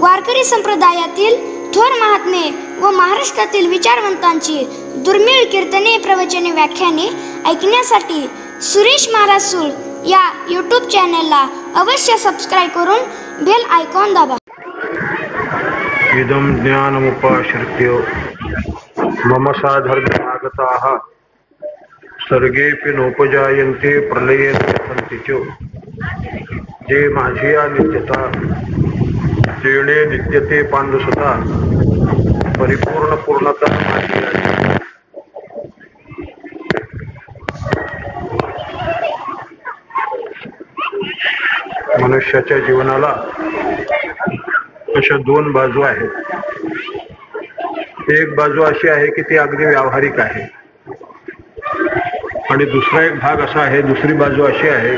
वारकरी संप्रदायातील थोर महात्मे व महाराष्ट्रातील विचारवंतांची दुर्मिळ कीर्तने, प्रवचने, व्याख्याने ऐकण्यासाठी सुरेश महाराज सूळ या यूट्यूब चॅनलला अवश्य सबस्क्राईब करून बेल आयकॉन दाबा. इदं ज्ञानमुपाश्रित्य मम साधर्म्यमागताः सर्गेऽपि नोपजायन्ते प्रलये सन्ति च. जे माझी नित्यता जेणे नित्यते पांडुसुता परिपूर्ण पूर्णता माझी आहे. मनुष्याच्या जीवनाला अशा दोन बाजू आहेत. एक बाजू अशी आहे की ती अगदी व्यावहारिक आहे आणि दुसरा एक भाग असा आहे, दुसरी बाजू अशी आहे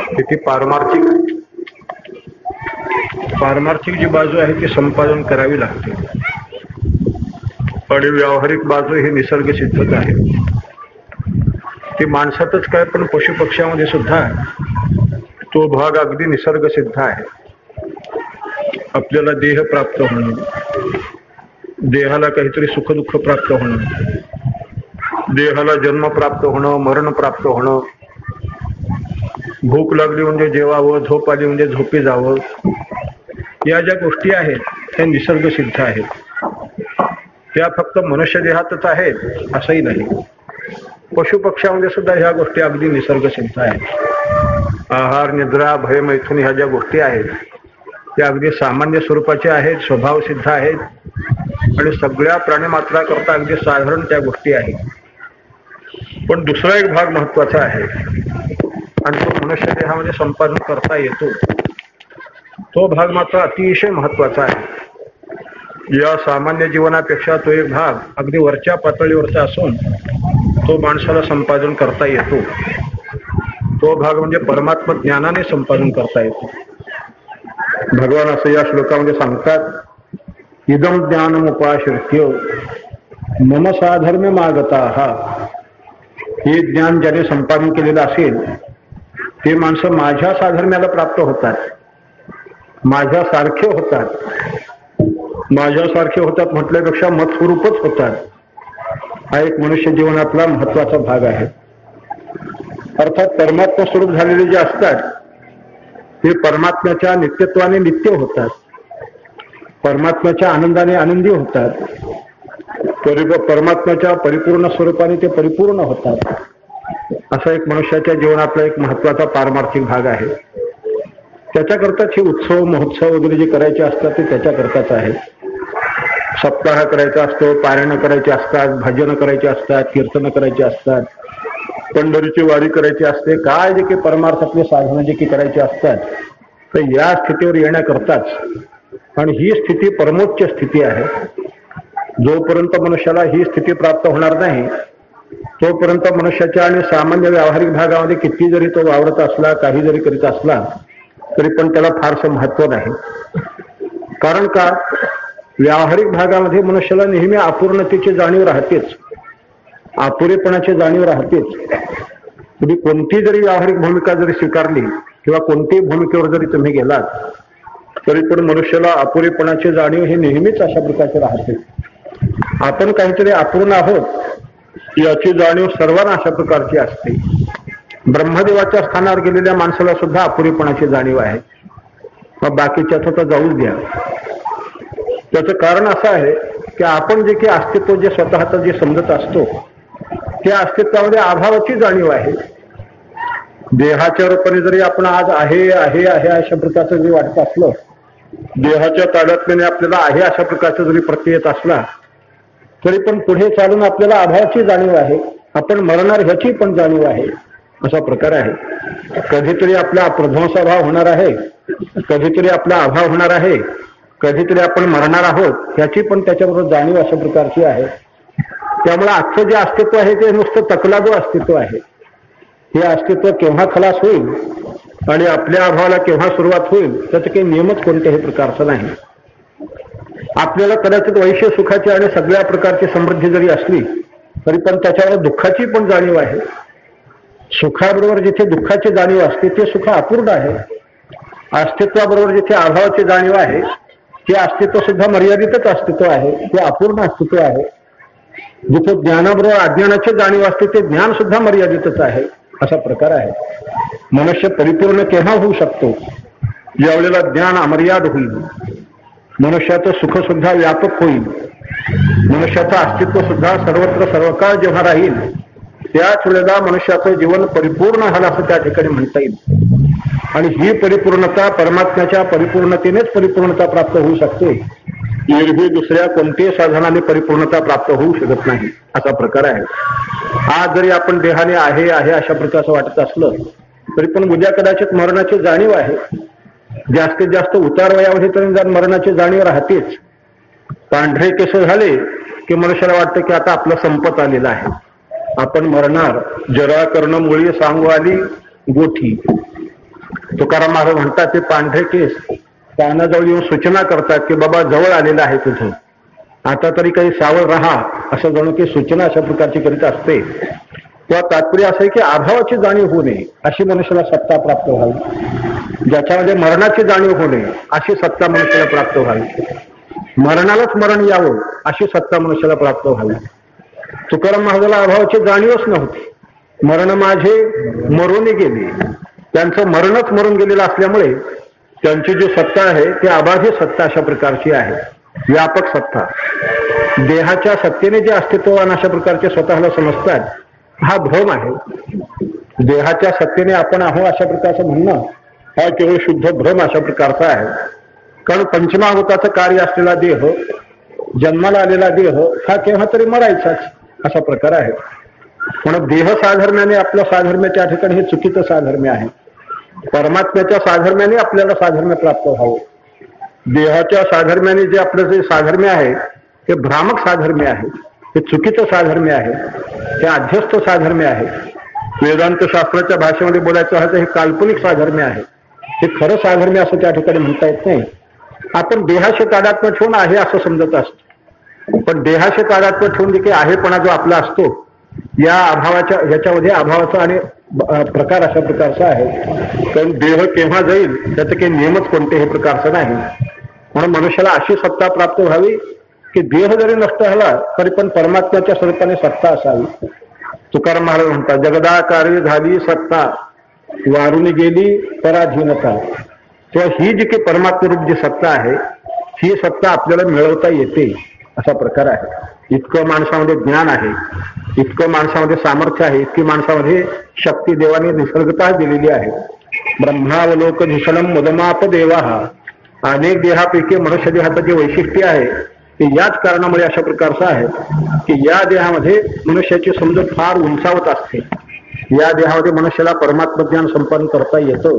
की ती पारमार्थिक. पारमार्थिक जी बाजू आहे ती संपादन करावी लागते आणि व्यावहारिक बाजू ही निसर्ग सिद्धच आहे. ती माणसातच काय पण पशुपक्ष्यामध्ये सुद्धा तो भाग अगदी निसर्ग सिद्ध आहे. आपल्याला देह प्राप्त होणं, देहाला काहीतरी सुखदुःख प्राप्त होणं, देहाला जन्म प्राप्त होणं, मरण प्राप्त होणं, भूक लागली म्हणजे जेवावं, झोप आली म्हणजे झोपी जावं, या ज्या गोष्टी आहेत त्या निसर्ग सिद्ध आहेत. त्या फक्त मनुष्य देहातच आहेत असंही नाही. पशुपक्ष्यामध्ये सुद्धा ह्या गोष्टी अगदी निसर्ग सिद्ध आहेत. आहार, निद्रा, भय, मैथुन ह्या ज्या गोष्टी आहेत त्या अगदी सामान्य स्वरूपाच्या आहेत, स्वभाव सिद्ध आहेत आणि सगळ्या प्राणीमात्राकरता अगदी साधारण त्या गोष्टी आहेत. पण दुसरा एक भाग महत्वाचा आहे आणि तो मनुष्य देहामध्ये संपादन करता येतो. तो भाग मात्र अतिशय महत्वाचा आहे. या सामान्य जीवनापेक्षा तो एक भाग अगदी वरच्या पातळीवरचा असून तो माणसाला संपादन करता येतो. तो भाग म्हणजे परमात्म ज्ञानाने संपादन करता येतो. भगवान असं या श्लोकामध्ये सांगतात, इदं ज्ञानमुपाश्रित्य मम साधर्म्यमागताः. हे ज्ञान ज्याने संपादन केलेलं असेल ते माणसं माझ्या साधर्म्याला प्राप्त होतात, माझ्यासारखे होतात. माझ्यासारखे होतात म्हटल्यापेक्षा मतस्वरूपच होतात. हा एक मनुष्य जीवनातला महत्वाचा भाग आहे. अर्थात परमात्मा स्वरूप झालेले जे असतात ते परमात्म्याच्या नित्यत्वाने नित्य होतात, परमात्म्याच्या आनंदाने आनंदी होतात, परमात्म्याच्या परिपूर्ण स्वरूपाने ते परिपूर्ण होतात. असा एक मनुष्याच्या जीवनातला एक महत्वाचा पारमार्थिक भाग आहे. त्याच्याकरताच हे उत्सव, महोत्सव वगैरे जे करायचे असतात ते त्याच्याकरताच आहे. सप्ताह करायचा असतो, पारायण करायचे असतात, भजन करायचे असतात, कीर्तन करायचे असतात, पंढरीची वारी करायची असते, काय जे काही परमार्थातले साधनं जे काही करायचे असतात तर या स्थितीवर येण्याकरताच. आणि ही स्थिती परमोच्च स्थिती आहे. जोपर्यंत मनुष्याला ही स्थिती प्राप्त होणार नाही तोपर्यंत मनुष्याच्या आणि सामान्य व्यावहारिक भागामध्ये किती जरी तो वावरत असला, काही जरी करीत असला तरी पण त्याला फारसं महत्व नाही. कारण का, व्यावहारिक भागामध्ये मनुष्याला नेहमी अपूर्णतेची जाणीव राहतेच, अपुरेपणाची जाणीव राहतेच. तुम्ही कोणती जरी व्यावहारिक भूमिका जरी स्वीकारली किंवा कोणत्याही भूमिकेवर जरी तुम्ही गेलात तरी पण मनुष्याला अपुरेपणाची जाणीव ही नेहमीच अशा प्रकारची राहते. आपण काहीतरी अपूर्ण आहोत याची जाणीव सर्वांना अशा प्रकारची असते. ब्रह्मदेवाच्या स्थानावर गेलेल्या माणसाला सुद्धा अपुरेपणाची जाणीव आहे. मग बाकीच्याच तर जाऊच द्या. त्याचं कारण असं आहे की आपण जे काही अस्तित्व जे स्वतःच जे समजत असतो त्या अस्तित्वामध्ये अभावाची जाणीव आहे. देहाच्या रूपाने जरी आपण आज आहे आहे आहे अशा प्रकारचं जरी वाटत असलं, देहाच्या तादात्म्याने आपल्याला आहे अशा प्रकारचा जरी प्रत्यय येत असला तरी पण पुढे चालून आपल्याला अभावाची जाणीव आहे. आपण मरणार ह्याची पण जाणीव आहे. असा प्रकार आहे. कधीतरी आपला प्रध्वंसाभाव होणार आहे, कधीतरी आपला अभाव होणार आहे, कधीतरी आपण मरणार आहोत याची पण त्याच्याबरोबर जाणीव अशा प्रकारची आहे. त्यामुळे आजचं जे अस्तित्व आहे ते नुसतं तकलादू अस्तित्व आहे. हे अस्तित्व केव्हा खलास होईल आणि आपल्या अभावाला केव्हा सुरुवात होईल त्याचं काही नियमच कोणत्याही प्रकारचा नाही. आपल्याला कदाचित वैश्य सुखाची आणि सगळ्या प्रकारची समृद्धी जरी असली तरी पण त्याच्यावर दुःखाची पण जाणीव आहे. सुखाबरोबर जिथे दुःखाची जाणीव असते ते सुख अपूर्ण आहे. अस्तित्वाबरोबर जिथे अभावाची जाणीव आहे हे अस्तित्व सुद्धा मर्यादितच अस्तित्व आहे, ते अपूर्ण अस्तित्व आहे. जिथे ज्ञानाबरोबर अज्ञानाची जाणीव असते ते ज्ञान सुद्धा मर्यादितच आहे, असा प्रकार आहे. मनुष्य परिपूर्ण केव्हा होऊ शकतो? ज्यावेळेला ज्ञान अमर्याद होईल, मनुष्याचं सुख सुद्धा व्यापक होईल, मनुष्याचं अस्तित्व सुद्धा सर्वत्र सर्वकाळ जेव्हा राहील, त्याच वेळेला मनुष्याचं जीवन परिपूर्ण झालं असं त्या ठिकाणी म्हणता येईल. आणि ही परिपूर्णता परमात्म्याच्या परिपूर्णतेनेच परिपूर्णता प्राप्त होऊ शकते. एरवी दुसऱ्या कोणत्याही साधनाने परिपूर्णता प्राप्त होऊ शकत नाही, असा प्रकार आहे. आज जरी आपण देहाने आहे आहे अशा प्रकारचं वाटत असलं तरी पण उद्या कदाचित मरणाची जाणीव आहे. जास्तीत जास्त उतार वयामध्ये तरी मरणाची जाणीव राहतेच. पांढरे केस झाले की मनुष्याला वाटतं की आता आपलं संपत आलेलं आहे, आपण मरणार. जरा कर्ण मुळी सांगू आली गोठी. तुकाराम महाराज म्हणतात ते पांढरे केस कानाजवळ येऊन सूचना करतात की बाबा जवळ आलेलं आहे तुझं, आता तरी काही सावध राहा, असं जणू की सूचना अशा प्रकारची करीत असते. तेव्हा तात्पर्य असं आहे की अभावाची जाणीव होऊ नये अशी मनुष्याला सत्ता प्राप्त व्हावी. ज्याच्यामध्ये मरणाची जाणीव होऊ नये अशी सत्ता मनुष्याला प्राप्त व्हावी. मरणालाच मरण यावं अशी सत्ता मनुष्याला प्राप्त व्हावी. तुकाराम महाराजाला अभावाची जाणीवच नव्हती. मरण माझे मरून गेले, त्यांचं मरणच मरून गेलेलं असल्यामुळे त्यांची जी सत्ता आहे ती अबाधी सत्ता अशा प्रकारची आहे, व्यापक सत्ता. देहाच्या सत्तेने जे अस्तित्ववान अशा प्रकारचे स्वतःला समजतात हा भ्रम आहे. देहाच्या सत्तेने आपण आहो अशा प्रकारचं म्हणणं हा केवळ शुद्ध भ्रम अशा प्रकारचा आहे. कारण पंचमहाभूताचं कार्य असलेला देह, जन्माला आलेला देह हा केव्हा तरी मरायचाच असा प्रकार आहे. पण देह साधर्म्याने आपलं साधर्म्य त्या ठिकाणी हे चुकीचं साधर्म्य आहे. परमात्म्याच्या साधर्म्याने आपल्याला साधर्म्य प्राप्त व्हावं. देहाच्या साधर्म्याने जे आपलं जे साधर्म्य आहे ते भ्रामक साधर्म्य आहे, हे चुकीचं साधर्म्य आहे, हे अध्यस्त साधर्म्य आहे. वेदांत शास्त्राच्या भाषेमध्ये बोलायचं आहे तर हे काल्पनिक साधर्म्य आहे, हे खरं साधर्म्य असं त्या ठिकाणी म्हणता येत नाही. आपण देहाशी तादात्म्य ठेवून आहे असं समजत असतो, पण देहाशी तादात्म्य ठेवून देखील आहेपणा जो आपला असतो या अभावाच्या ह्याच्यामध्ये अभावाचा आणि प्रकार अशा प्रकारचा आहे. कारण देह केव्हा जाईल त्याचं काही नियमच कोणत्याही प्रकारचं नाही. म्हणून मनुष्याला अशी सत्ता प्राप्त व्हावी की देह जरी नष्ट झाला तरी पण परमात्म्याच्या स्वरूपाने सत्ता असावी. तुकाराम महाराज म्हणतात जगदाकारी झाली सत्ता, वारून गेली पराधीनता. तेव्हा ही जी काही परमात्मरूप जी सत्ता आहे ही सत्ता आपल्याला मिळवता येते असा प्रकार आहे. इतकं माणसामध्ये ज्ञान आहे, इतकं माणसामध्ये सामर्थ्य आहे, इतकी माणसामध्ये शक्ती देवाने निसर्गतः दिलेली आहे. ब्रह्मावलोक निशलम मुदमाप देवा. अनेक देहापैकी मनुष्य देहाचं जे वैशिष्ट्य आहे ते याच कारणामुळे अशा प्रकारचं आहे की या देहामध्ये मनुष्याची समजूत फार उंचावत असते. या देहामध्ये मनुष्याला परमात्मज्ञान संपादन करता येतं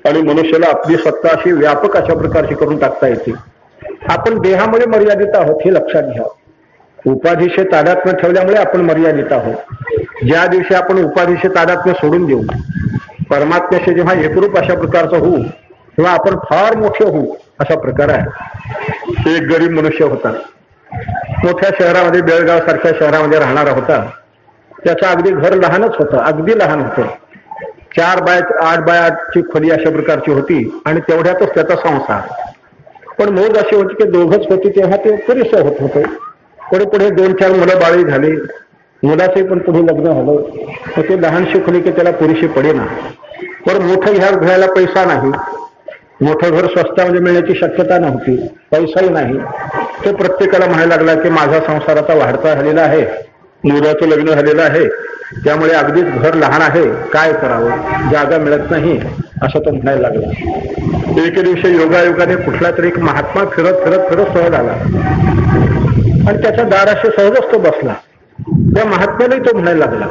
आणि मनुष्याला आपली सत्ता अशी व्यापक अशा प्रकारची करून टाकता येते. आपण देहामुळे मर्यादित आहोत हे लक्षात घ्या. उपाधीशी तादात्म्य ठेवल्यामुळे आपण मर्यादित आहोत. ज्या दिवशी आपण उपाधीशी तादात्म्य सोडून देऊ, परमात्म्याशी जेव्हा एकरूप अशा प्रकारचं होऊ तेव्हा आपण फार मोठे होऊ असा प्रकार आहे. एक गरीब मनुष्य होता, मोठ्या शहरामध्ये बेळगाव सारख्या शहरामध्ये राहणारा होता. त्याचं अगदी घर लहानच होतं, अगदी लहान होतं. 4 बाय 8 खोली अशा प्रकारची होती आणि तेवढ्यातच त्याचा संसार. पण मौज अशी होती की दोघंच होती तेव्हा ते पुरेसं होत होतं. पुढे पुढे 2-4 मुलं बाळी झाली, मुलाचे पण पुढे लग्न झालं, तर ते लहानशी खोली की त्याला पुरेशी पडेना. पण मोठं घर घ्यायला पैसा नाही, मोठं घर स्वस्तामध्ये मिळण्याची शक्यता नव्हती, पैसाही नाही. तो प्रत्येकाला म्हणायला लागला की माझा संसार आता वाढता झालेला आहे, मुलाचं लग्न झालेलं आहे, त्यामुळे अगदीच घर लहान आहे, काय करावं, जागा मिळत नाही असं तो म्हणायला लागला. एके दिवशी योगायोगाने कुठला तरी एक महात्मा फिरत फिरत फिरत सहज आला आणि त्याच्या दाराशी सहजच तो बसला. त्या महात्म्यालाही तो म्हणायला लागला.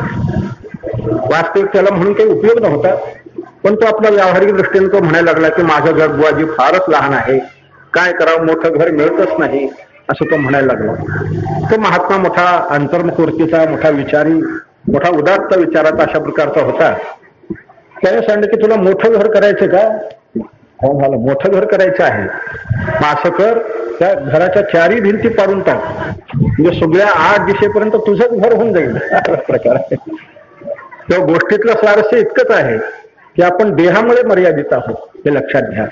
वास्तविक त्याला म्हणून काही उपयोग नव्हता, पण तो आपल्या व्यावहारिक दृष्टीने तो म्हणायला लागला की माझं घर बुवाजी फारच लहान आहे, काय करावं, मोठं घर मिळतच नाही असं तो म्हणायला लागला. तो महात्मा मोठा अंतर्मुखवृत्तीचा, मोठा विचारी, मोठा उदात्त विचाराचा अशा प्रकारचा होता. त्याने सांगितलं की तुला मोठं घर करायचं का? हो मला मोठं घर करायचं आहे. मग असं कर, त्या घराच्या 4ही भिंती पाडून टाक, म्हणजे सगळ्या 8 दिशेपर्यंत तुझंच घर होऊन जाईल असा प्रकार आहे. त्या गोष्टीतलं स्वारस्य इतकंच आहे की आपण देहामुळे मर्यादित आहोत हे लक्षात घ्या.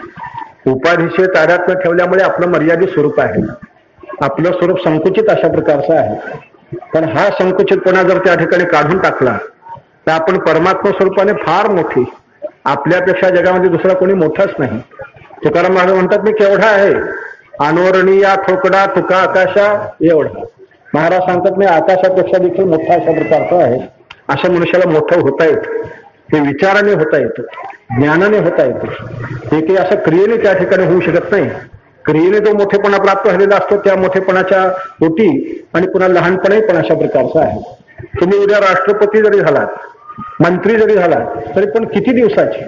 उपाधीचे तादात्म्य ठेवल्यामुळे आपलं मर्यादित स्वरूप आहे, आपलं स्वरूप संकुचित अशा प्रकारचं आहे. पण हा संकुचितपणा जर त्या ठिकाणी काढून टाकला तर आपण परमात्मा स्वरूपाने फार मोठी, आपल्यापेक्षा जगामध्ये दुसरा कोणी मोठाच नाही. तुकाराम महाराज म्हणतात मी केवढा आहे, अनोरणीया ठोकडा तुका आकाशा एवढा. महाराज सांगतात मी आकाशापेक्षा देखील मोठा अशा प्रकारचा आहे. अशा मनुष्याला मोठं होता येतं, ते विचाराने होता येतं, ज्ञानाने होता येतं. हे काही असं क्रियेने त्या ठिकाणी होऊ शकत नाही. क्रियेने जो मोठेपणा प्राप्त झालेला असतो त्या मोठेपणाच्या पोटी आणि पुन्हा लहानपणही पण अशा प्रकारचा आहे. तुम्ही उद्या राष्ट्रपती जरी झालात, मंत्री जरी झालात तरी पण किती दिवसाची,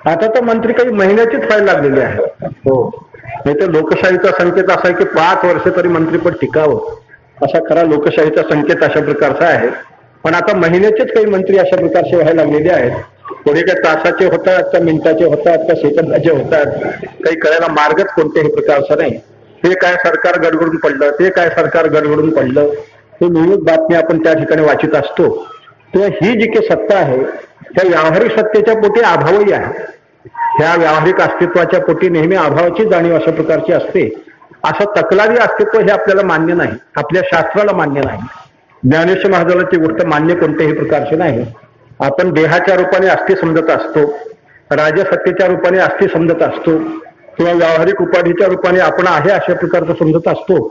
आता तर मंत्री काही महिन्याचीच व्हायला लागलेली आहे. हो, नाही तर लोकशाहीचा संकेत असा आहे की 5 वर्ष तरी मंत्रीपद टिकावं, असा खरा लोकशाहीचा संकेत अशा प्रकारचा आहे. पण आता महिन्याचेच काही मंत्री अशा प्रकारचे व्हायला लागलेले आहेत. थोडे काही तासाचे होतात, का मिनिटाचे होतात, का सेकंदाचे होतात, काही करायला मार्गच कोणत्याही प्रकारचा नाही. हे काय सरकार गडबडून पडलं, ते काय सरकार गडबडून पडलं, हे नेहमीच बातमी आपण त्या ठिकाणी वाचित असतो. तेव्हा ही जी काही सत्ता आहे त्या व्यावहारिक सत्तेच्या पोटी अभावही आहे. ह्या व्यावहारिक अस्तित्वाच्या पोटी नेहमी अभावाची जाणीव अशा प्रकारची असते. असं तकलादी अस्तित्व हे आपल्याला मान्य नाही, आपल्या शास्त्राला मान्य नाही. ज्ञानेश्वर महाराजाला ती गोष्ट मान्य कोणत्याही प्रकारची नाही. आपण देहाच्या रूपाने अस्थि समजत असतो, राजसत्तेच्या रूपाने अस्थि समजत असतो, किंवा व्यावहारिक उपाधीच्या रूपाने आपण आहे अशा प्रकारचं समजत असतो.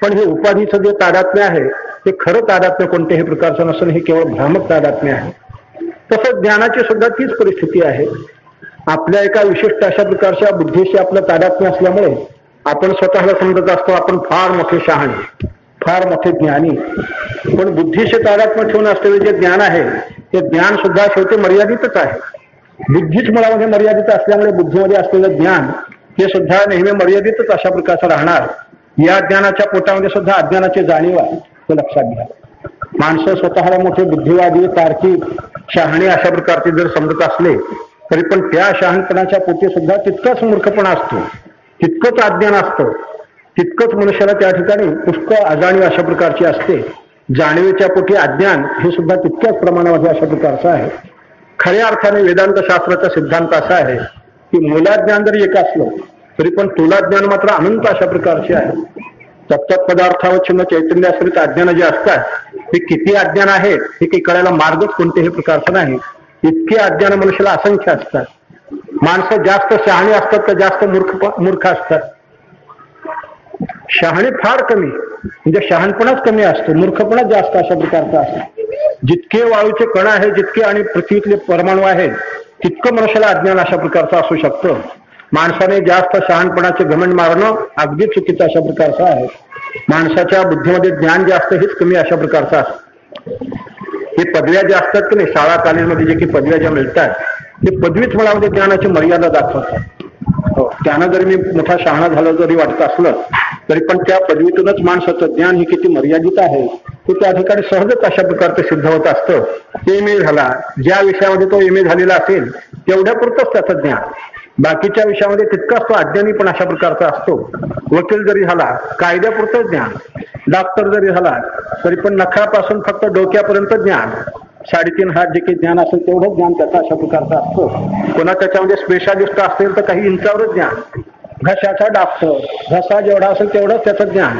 पण हे उपाधीचं जे तादात्म्य आहे ते खरं तादात्म्य कोणत्याही प्रकारचं नसून हे केवळ भ्रामक तादात्म्य आहे. तसंच ज्ञानाची सुद्धा तीच परिस्थिती आहे. आपल्या एका विशिष्ट अशा प्रकारच्या बुद्धीशी आपलं तादात्म्य असल्यामुळे आपण स्वतःला समजत असतो आपण फार मोठे शहाणे, फार मोठे ज्ञानी. पण बुद्धीशी तादात्म्य ठेवून असलेले जे ज्ञान आहे ते ज्ञान सुद्धा शेवटी मर्यादितच आहे. बुद्धीच मुळामध्ये मर्यादित असल्यामुळे बुद्धीमध्ये असलेलं ज्ञान हे सुद्धा नेहमी मर्यादितच अशा प्रकारचं राहणार. या ज्ञानाच्या पोटामध्ये सुद्धा अज्ञानाची जाणीव आहे, ते लक्षात घ्या. माणसं स्वतःला मोठे बुद्धिवादी, तार्किक, शहाणे अशा प्रकारचे जर समजत असले तरी पण त्या शहाणपणाच्या पोटी सुद्धा तितकाच मूर्खपणा असतो, तितकंच अज्ञान असतं, तितकंच मनुष्याला त्या ठिकाणी पुष्कळ अजाणीव अशा प्रकारची असते. जाणीवेच्या पोटी अज्ञान हे सुद्धा तितक्याच प्रमाणामध्ये अशा प्रकारचं आहे. खऱ्या अर्थाने वेदांत शास्त्राचा सिद्धांत असा आहे की मूलाज्ञान जरी एक असलं तरी पण तुलाज्ञान मात्र अनंत अशा प्रकारचे आहे. तत्त पदार्थावच्छिन्न चैतन्याश्रित अज्ञान जे असतात ते किती अज्ञान आहेत हे काही कळायला मार्गच कोणत्याही प्रकारचा नाही. इतके अज्ञान मनुष्याला असंख्य असतात. माणसं जास्त शहाणे असतात तर जास्त मूर्ख असतात. शहाणे फार कमी, म्हणजे शहाणपणाच कमी असतो, मूर्खपणाच जास्त अशा प्रकारचा असतो. जितके वाळूचे कण आहे, जितके आणि पृथ्वीतले परमाणू आहेत तितकं मनुष्याला अज्ञान अशा प्रकारचं असू शकतं. माणसाने जास्त शहाणपणाचे घमंड मारणं अगदी चुकीचं अशा प्रकारचं आहे. माणसाच्या बुद्धीमध्ये ज्ञान जे असतं हेच कमी अशा प्रकारचं असतं. हे पदव्या ज्या असतात की नाही, शाळा कॉलेजमध्ये जे काही पदव्या ज्या मिळतात ते पदवीच मुळामध्ये ज्ञानाची मर्यादा दाखवतात. त्यानं जरी मी मोठा शहाणा झालं जरी वाटत असलं तरी पण त्या पदवीतूनच माणसाचं ज्ञान हे किती मर्यादित आहे ते त्या ठिकाणी सहजच अशा प्रकारचं सिद्ध होत असतं. एम.ए. झाला, ज्या विषयामध्ये तो एम.ए. झालेला असेल तेवढ्यापुरतंच त्याचं ज्ञान, बाकीच्या विषयामध्ये तितकाच तो अज्ञानी पण अशा प्रकारचा असतो. वकील जरी झाला कायद्यापुरतं ज्ञान, डॉक्टर जरी झाला तरी पण नखापासून फक्त डोक्यापर्यंत ज्ञान, 3.5 हात जे काही ज्ञान असेल तेवढंच ज्ञान त्याचा अशा प्रकारचा असतो. कोणा त्याच्यामध्ये स्पेशालिस्ट असेल तर काही इंचावरच ज्ञान. घशाचा डॉक्टर, घसा जेवढा असेल तेवढंच त्याचं ज्ञान.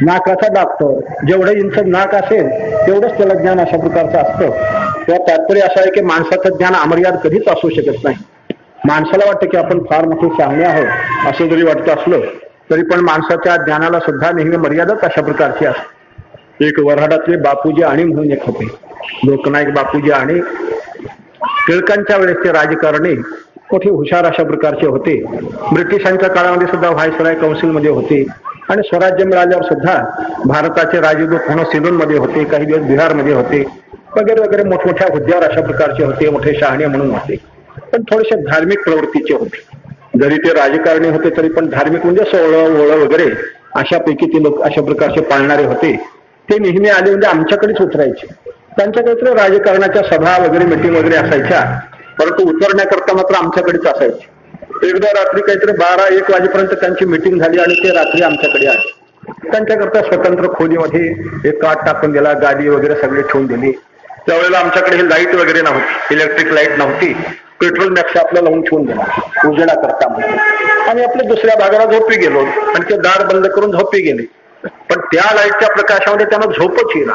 नाकाचा डॉक्टर, जेवढं इंच नाक असेल तेवढंच त्याला ज्ञान अशा प्रकारचं असतं. तेव्हा तात्पर्य असं आहे की माणसाचं ज्ञान अमर्याद कधीच असू शकत नाही. माणसाला वाटतं की आपण फार मोठे शहाणे आहोत असं जरी वाटतं असलं तरी पण माणसाच्या ज्ञानाला सुद्धा नेहमी मर्यादाच अशा प्रकारची असते. एक वऱ्हाडातले बापूजी आणि म्हणून एक होते, लोकनायक बापूजी आणि. टिळकांच्या वेळेसचे राजकारणी मोठे हुशार अशा प्रकारचे होते. ब्रिटिशांच्या काळामध्ये सुद्धा व्हायसराय काउन्सिलमध्ये होते आणि स्वराज्य मिळाल्यावर सुद्धा भारताचे राजदूत म्हणून सिलोनमध्ये होते, काही दिवस बिहारमध्ये होते, वगैरे वगैरे मोठमोठ्या हुद्द्यावर अशा प्रकारचे होते, मोठे शहाणे म्हणून होते. पण थोडेसे धार्मिक प्रवृत्तीचे होते. जरी ते राजकारणी होते तरी पण धार्मिक म्हणजे सोहळं ओळं वगैरे अशापैकी ते लोक अशा प्रकारचे पाळणारे होते. ते नेहमी आले म्हणजे आमच्याकडेच उतरायचे. त्यांच्याकडे राजकारणाच्या सभा वगैरे मिटिंग वगैरे असायच्या, परंतु उतरण्याकरता मात्र आमच्याकडेच असायचे. एकदा रात्री काहीतरी 12-1 वाजेपर्यंत त्यांची मिटिंग झाली आणि ते रात्री आमच्याकडे आले. त्यांच्याकरता स्वतंत्र खोलीमध्ये एक काट टाकून दिला, गादी वगैरे सगळे ठेवून दिली. त्यावेळेला आमच्याकडे हे लाईट वगैरे नव्हती, इलेक्ट्रिक लाईट नव्हती. पेट्रोल मॅक्स आपलं लावून ठेवून दिला उजेडा करता म्हणून, आणि आपल्या दुसऱ्या भागाला झोपी गेलो आणि ते दार बंद करून झोपी गेले. पण त्या लाईटच्या प्रकाशामध्ये त्यांना झोपच येईना,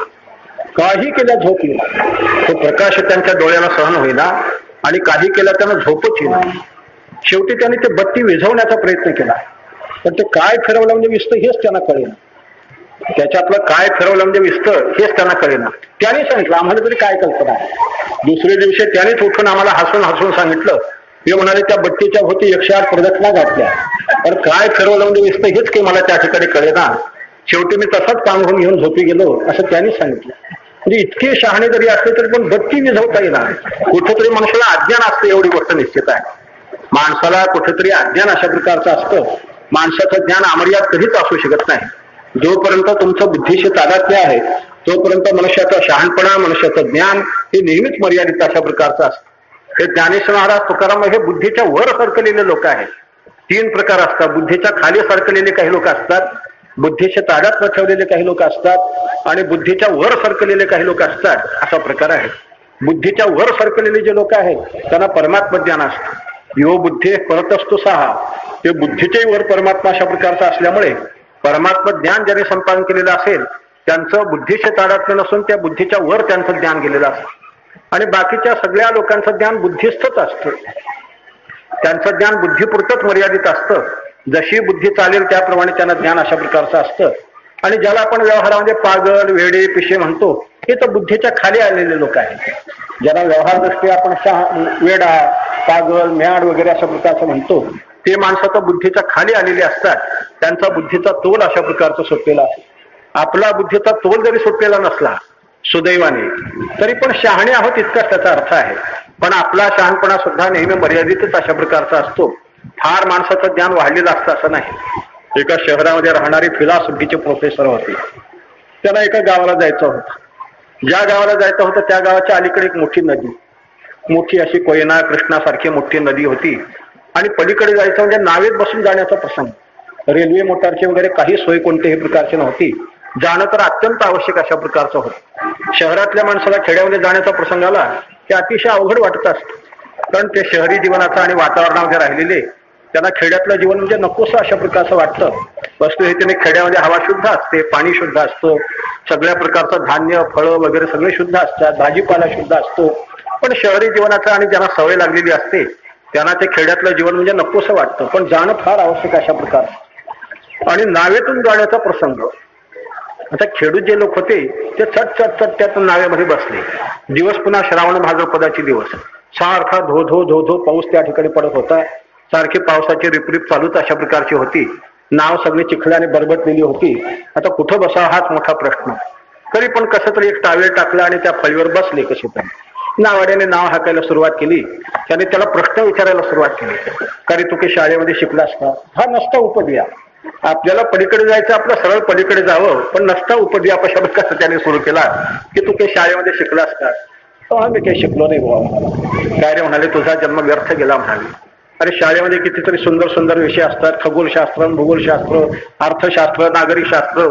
काही केल्या झोप येईना. तो प्रकाश त्यांच्या डोळ्याला सहन होईना आणि काही केल्या त्यांना झोपच येईना. शेवटी त्यांनी ते बत्ती विझवण्याचा प्रयत्न केला, पण ते काय फिरवलं म्हणजे विसतं हेच त्यांना कळेना. त्याच्यातलं काय फिरवलं म्हणजे विसतं हेच त्यांना कळेना. त्याने सांगितलं आम्हाला तरी काय कल्पना. दुसऱ्या दिवशी त्यानेच उठून आम्हाला हसून हसून सांगितलं. ते म्हणाले त्या बत्तीच्या भोवती 108 प्रदक्षिणा घातल्या, पण काय फिरवलं म्हणजे विसतं हेच काही मला त्या ठिकाणी कळेना. शेवटी मी तसाच पांघरून घेऊन झोपी गेलो असं त्यांनी सांगितलं. म्हणजे इतके शहाणे जरी असले तरी पण बत्ती विझवता येणार. कुठेतरी मनुष्याला अज्ञान असतं एवढी गोष्ट निश्चित आहे. माणसाला कुठेतरी अज्ञान अशा प्रकारचं असतं. माणसाचं ज्ञान अमर्याद कधीच असू शकत नाही. जोपर्यंत तुमचं बुद्धीशी तादात्म्य आहे तोपर्यंत मनुष्याचा शहाणपणा, मनुष्याचं ज्ञान हे नेहमीच मर्यादित अशा प्रकारचं असतं. हे ज्ञानेश्वर महाराज तुकाराम हे बुद्धीच्या वर सरकलेले लोक आहेत. 3 प्रकार असतात. बुद्धीच्या खाली सरकलेले काही लोक असतात, बुद्धीच्या तादात्म्य ठेवलेले काही लोक असतात आणि बुद्धीच्या वर सरकलेले काही लोक असतात. असा प्रकार आहे. बुद्धीच्या वर सरकलेले जे लोक आहेत त्यांना परमात्मा ज्ञान असतं. यो बुद्धी परतस्तु सहा, ते बुद्धीच्याही वर परमात्मा अशा प्रकारचा असल्यामुळे परमात्मा ज्ञान ज्याने संपादन केलेलं असेल त्यांचं बुद्धीचे तादात्म्य नसून त्या बुद्धीच्या वर त्यांचं ज्ञान गेलेलं असतं. आणि बाकीच्या सगळ्या लोकांचं ज्ञान बुद्धिस्थच असतं. त्यांचं ज्ञान बुद्धीपुरतच मर्यादित असतं. जशी बुद्धी चालेल त्याप्रमाणे त्यांना ज्ञान अशा प्रकारचं असतं. आणि ज्याला आपण व्यवहारामध्ये पागल, वेडे, पिशे म्हणतो हे तर बुद्धीच्या खाली आलेले लोक आहेत. ज्याला व्यवहार दृष्टी आपण वेडा, पागल, म्याड वगैरे अशा प्रकारचं म्हणतो ते माणसं तर बुद्धीच्या खाली आलेली असतात. त्यांचा बुद्धीचा तोल अशा प्रकारचा सुटलेला असतो. आपला बुद्धीचा तोल जरी सुटलेला नसला सुदैवाने तरी पण शहाणे आहोत इतकाच त्याचा अर्थ आहे. पण आपला शहाणपणा सुद्धा नेहमी मर्यादितच अशा प्रकारचा असतो. फार माणसाचं ज्ञान वाढलेलं असतं असं नाही. एका शहरामध्ये राहणारे फिलॉसॉफीचे प्रोफेसर होते. त्यांना एका गावाला जायचं होतं. ज्या गावाला जायचं होतं त्या गावाच्या अलीकडे एक मोठी नदी, मोठी अशी कोयना कृष्णासारखी मोठी नदी होती. आणि पलीकडे जायचं म्हणजे नावेत बसून जाण्याचा प्रसंग. रेल्वे मोटारची वगैरे काही सोय कोणत्याही प्रकारची नव्हती. जाणं तर अत्यंत आवश्यक अशा प्रकारचं होतं. शहरातल्या माणसाला खेड्यामध्ये जाण्याचा प्रसंग आला ते अतिशय अवघड वाटत असतं. कारण ते शहरी जीवनाचं आणि वातावरणामध्ये राहिलेले त्यांना खेड्यातलं जीवन म्हणजे नकोसं अशा प्रकारचं वाटतं. वस्तुस्थितीने खेड्यामध्ये हवा शुद्ध असते, पाणी शुद्ध असतं, सगळ्या प्रकारचं धान्य, फळं वगैरे सगळे शुद्ध असतात, भाजीपाला शुद्ध असतो. पण शहरी जीवनाचं आणि ज्यांना सवय लागलेली असते त्यांना ते खेड्यातलं जीवन म्हणजे नकोसं वाटतं. पण जाणं फार आवश्यक अशा प्रकार. आणि नावेतून जाण्याचा प्रसंग. आता खेडूत जे लोक होते ते चट चट चट त्यातून नावेमध्ये बसले. दिवस पुन्हा श्रावण भाद्रपदाचे दिवस. सारखा धो धो धो धो पाऊस त्या ठिकाणी पडत होता. सारखी पावसाची रिपरिप चालूच अशा प्रकारची होती. नाव सगळी चिखलाने बरबटलेली होती. आता कुठं बसावं हाच मोठा प्रश्न. तरी पण कसं तरी एक टावेल टाकला आणि त्या फळीवर बसले कसे तरी. नावाड्याने नाव हाकायला सुरुवात केली. त्याने त्याला प्रश्न विचारायला सुरुवात केली. कारण तू काही शाळेमध्ये शिकला असता? हा नसता उपद्व्या. आपल्याला पलीकडे जायचं, आपलं सरळ पलीकडे जावं, पण नसता उपद्व्याप अशा प्रकारचा त्याने सुरू केला की तू काही शाळेमध्ये शिकला असता? हा मी काही शिकलो नाही बाबा. काय रे म्हणाले, तुझा जन्म व्यर्थ गेला म्हणाले. अरे शाळेमध्ये कितीतरी सुंदर सुंदर विषय असतात. खगोलशास्त्र, भूगोलशास्त्र, अर्थशास्त्र, नागरिकशास्त्र,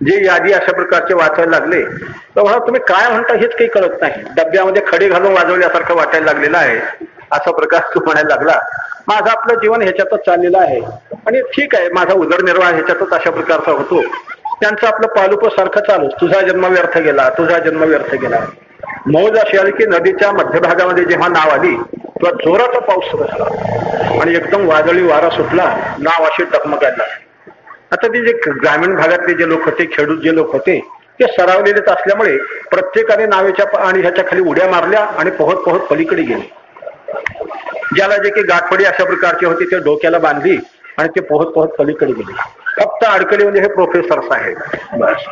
जे यादी अशा प्रकारचे वाचायला लागले तर म्हणा तुम्ही काय म्हणता हेच काही कळत नाही. डब्यामध्ये खडे घालून वाजवल्यासारखं वाटायला लागलेलं आहे असा प्रकार तू म्हणायला लागला. माझं आपलं जीवन ह्याच्यातच चाललेलं आहे आणि ठीक आहे, माझा उदरनिर्वाह ह्याच्यातच अशा प्रकारचा होतो. त्यांचं आपलं पालुप सारखं चालूच. तुझा जन्म व्यर्थ गेला, तुझा जन्म व्यर्थ गेला. मौज अशी आली की नदीच्या मध्यभागामध्ये जेव्हा नाव आली तेव्हा जोराचा पाऊस सुरू झाला आणि एकदम वादळी वारा सुटला. नाव अशी टकमकायला. आता ते जे ग्रामीण भागातले जे लोक होते, खेडूत जे लोक होते ते सरावलेलेच असल्यामुळे प्रत्येकाने नावेच्या आणि ह्याच्या खाली उड्या मारल्या आणि पोहत पोहत पलीकडे गेले. ज्याला जे काही गाठपडी अशा प्रकारची होती ते डोक्याला बांधली आणि ते पोहत पोहत पलीकडे गेले. फक्त अडकले म्हणजे हे प्रोफेसर साहेब. बस.